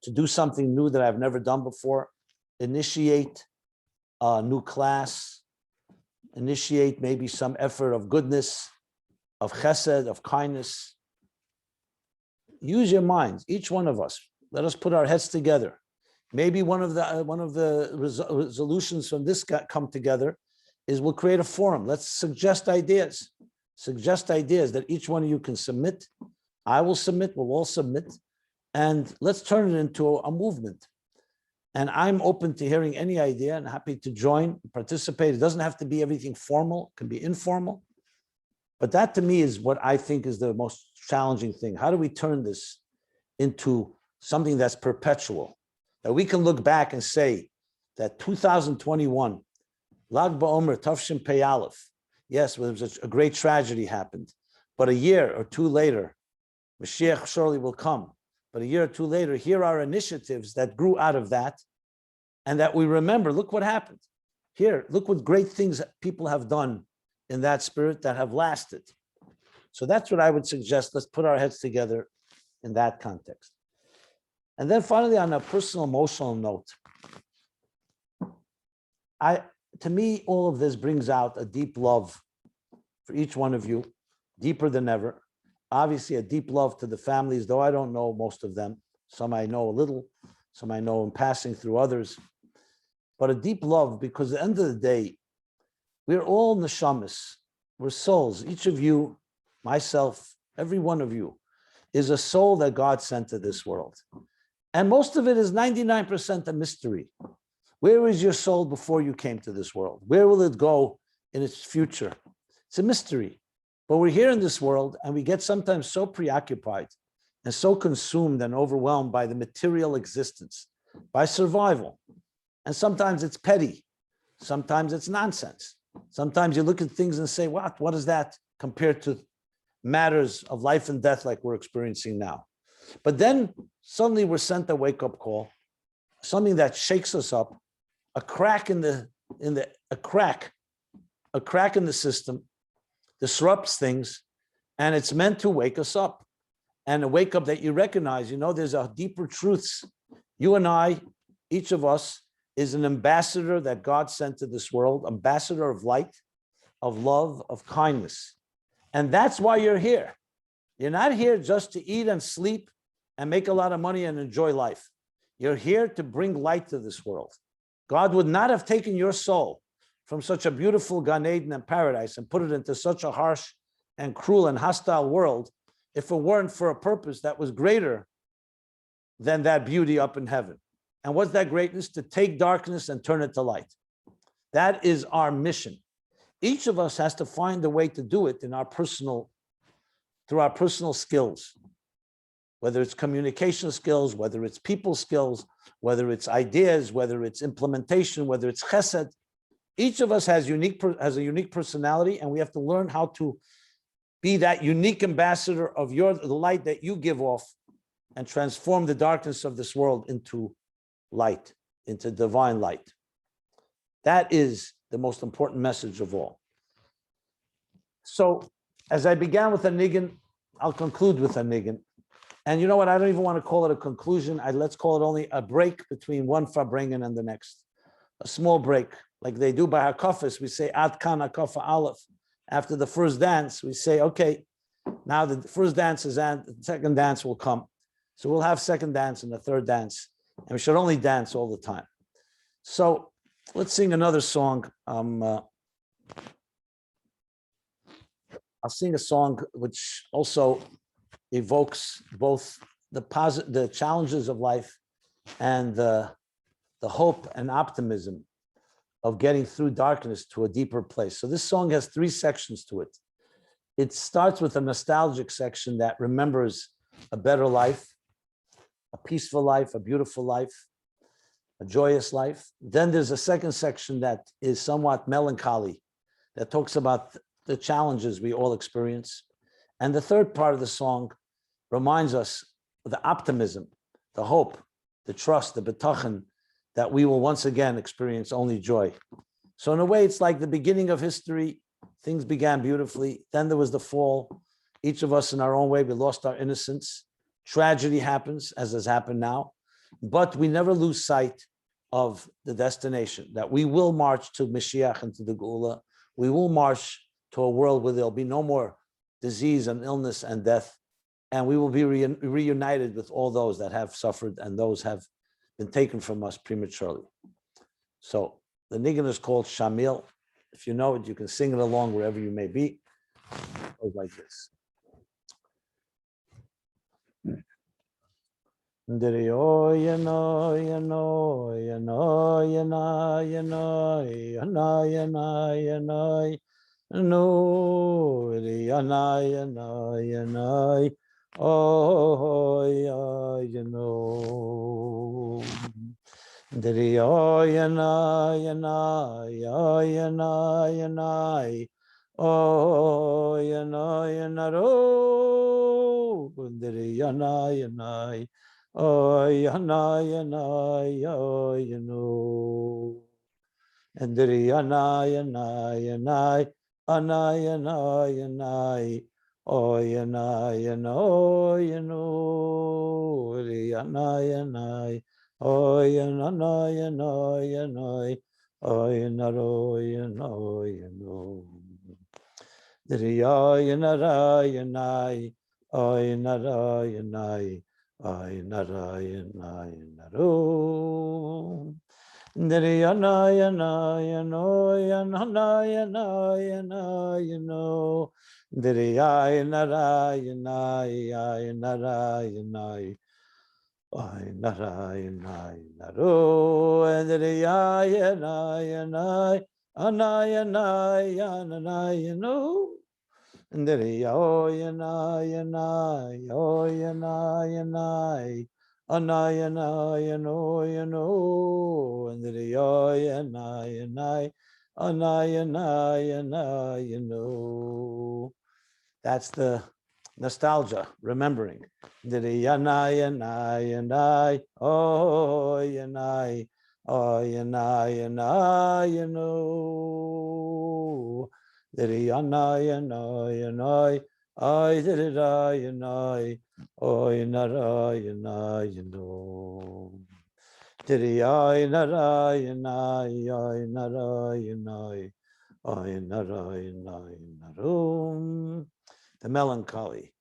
to do something new that I've never done before. initiate a new class, initiate maybe some effort of goodness, of chesed, of kindness. Use your minds, each one of us. Let us put our heads together. Maybe one of the resolutions from this come together is we'll create a forum. Let's suggest ideas. Suggest ideas that each one of you can submit. I will submit, we'll all submit. And let's turn it into a movement. And I'm open to hearing any idea and happy to join, participate. It doesn't have to be everything formal, it can be informal. But that to me is what I think is the most challenging thing. How do we turn this into something that's perpetual? That we can look back and say that 2021, Lag BaOmer, Tafshin Pei Aleph, yes, a great tragedy happened. But a year or two later, Mashiach surely will come. But a year or two later, here are initiatives that grew out of that and that we remember, look what happened. Here, look what great things people have done in that spirit that have lasted. So that's what I would suggest. Let's put our heads together in that context. And then finally, on a personal, emotional note, to me, all of this brings out a deep love for each one of you, deeper than ever. Obviously, a deep love to the families, though I don't know most of them. Some I know a little, some I know in passing through others. But a deep love, because at the end of the day, we're all neshamas. We're souls. Each of you, myself, every one of you, is a soul that God sent to this world. And most of it is 99% a mystery. Where is your soul before you came to this world? Where will it go in its future? It's a mystery. But we're here in this world and we get sometimes so preoccupied and so consumed and overwhelmed by the material existence, by survival. And sometimes it's petty. Sometimes it's nonsense. Sometimes you look at things and say, what is that compared to matters of life and death like we're experiencing now? But then suddenly we're sent a wake-up call, something that shakes us up, a crack in the system, disrupts things, and it's meant to wake us up. And a wake up that you recognize, there's a deeper truths. You and I, each of us, is an ambassador that God sent to this world, ambassador of light, of love, of kindness. And that's why you're here. You're not here just to eat and sleep and make a lot of money and enjoy life. You're here to bring light to this world. God would not have taken your soul from such a beautiful Gan Eden and paradise and put it into such a harsh and cruel and hostile world if it weren't for a purpose that was greater than that beauty up in heaven. And what's that greatness? To take darkness and turn it to light. That is our mission. Each of us has to find a way to do it through our personal skills, whether it's communication skills, whether it's people skills, whether it's ideas, whether it's implementation, whether it's chesed. Each of us has a unique personality, and we have to learn how to be that unique ambassador of the light that you give off and transform the darkness of this world into light, into divine light. That is the most important message of all. So, as I began with a niggin, I'll conclude with a niggin. And you know what? I don't even want to call it a conclusion. Let's call it only a break between one farbrengen and the next. A small break, like they do by Hakafis. We say Ad Kan Hakafa Aleph. After the first dance, we say, okay, now the first dance is and the second dance will come. So we'll have second dance and the third dance. And we should only dance all the time. So let's sing another song. I'll sing a song which also evokes both the challenges of life and the hope and optimism of getting through darkness to a deeper place. So this song has 3 sections to it. It starts with a nostalgic section that remembers a better life, a peaceful life, a beautiful life, a joyous life. Then there's a second section that is somewhat melancholy, that talks about the challenges we all experience. And the third part of the song reminds us of the optimism, the hope, the trust, the betachan, that we will once again experience only joy. So in a way, it's like the beginning of history. Things began beautifully. Then there was the fall. Each of us in our own way, we lost our innocence. Tragedy happens, as has happened now. But we never lose sight of the destination, that we will march to Mashiach and to the Geula. We will march to a world where there'll be no more disease and illness and death. And we will be reunited with all those that have suffered and those have been taken from us prematurely. So the nigun is called Shamil. If you know it, you can sing it along wherever you may be. It goes like this. Yo ya no ya no ya no ya na ya no ya na ya na ya no no ya na ya na ya no oh ya no yo ya na ya na ya na ya na oh ya na ro ya na ya na oh, yana, yana, ya no. And the yana, yana, yana, ana, yana, yana, oh, yana, yana, oh, you know. Yana, yana, oh, yana, yana, yana, oh, yana, oh, you know, you know. The yana, yana, oh, yana, yana. Ay naro, Niriyana yana yano yana yana yana yano, Niriyana yana yana yana. Ay nara naro, Niriyana yana ana yana yano. Yo yana yana yo yana yana anayana yano yano and yo yana yana anayana yana yano. That's the nostalgia, remembering. Yana yana yana oh yana oh yana yana yano. Yana yana yana I did it yana oh yana yana yano did yana yana yana yana oh yana the melancholy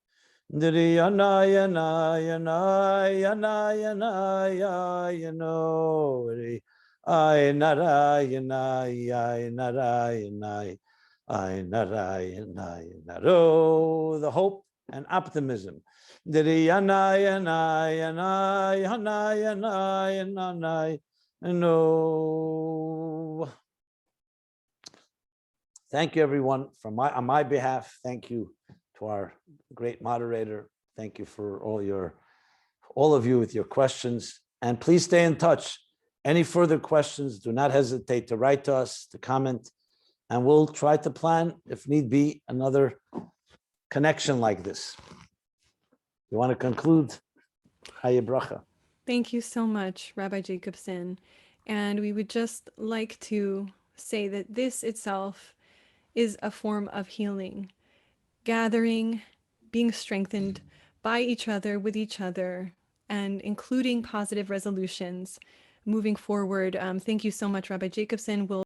did yana yana yana yana yana yano I nara yana yana I naro, the hope and optimism. Thank you, everyone. On my behalf, thank you to our great moderator. Thank you for all of you with your questions. And please stay in touch. Any further questions, do not hesitate to write to us, to comment. And we'll try to plan, if need be, another connection like this. You want to conclude? Chaya bracha. Thank you so much, Rabbi Jacobson. And we would just like to say that this itself is a form of healing, gathering, being strengthened by each other, with each other, and including positive resolutions moving forward. Thank you so much, Rabbi Jacobson. We'll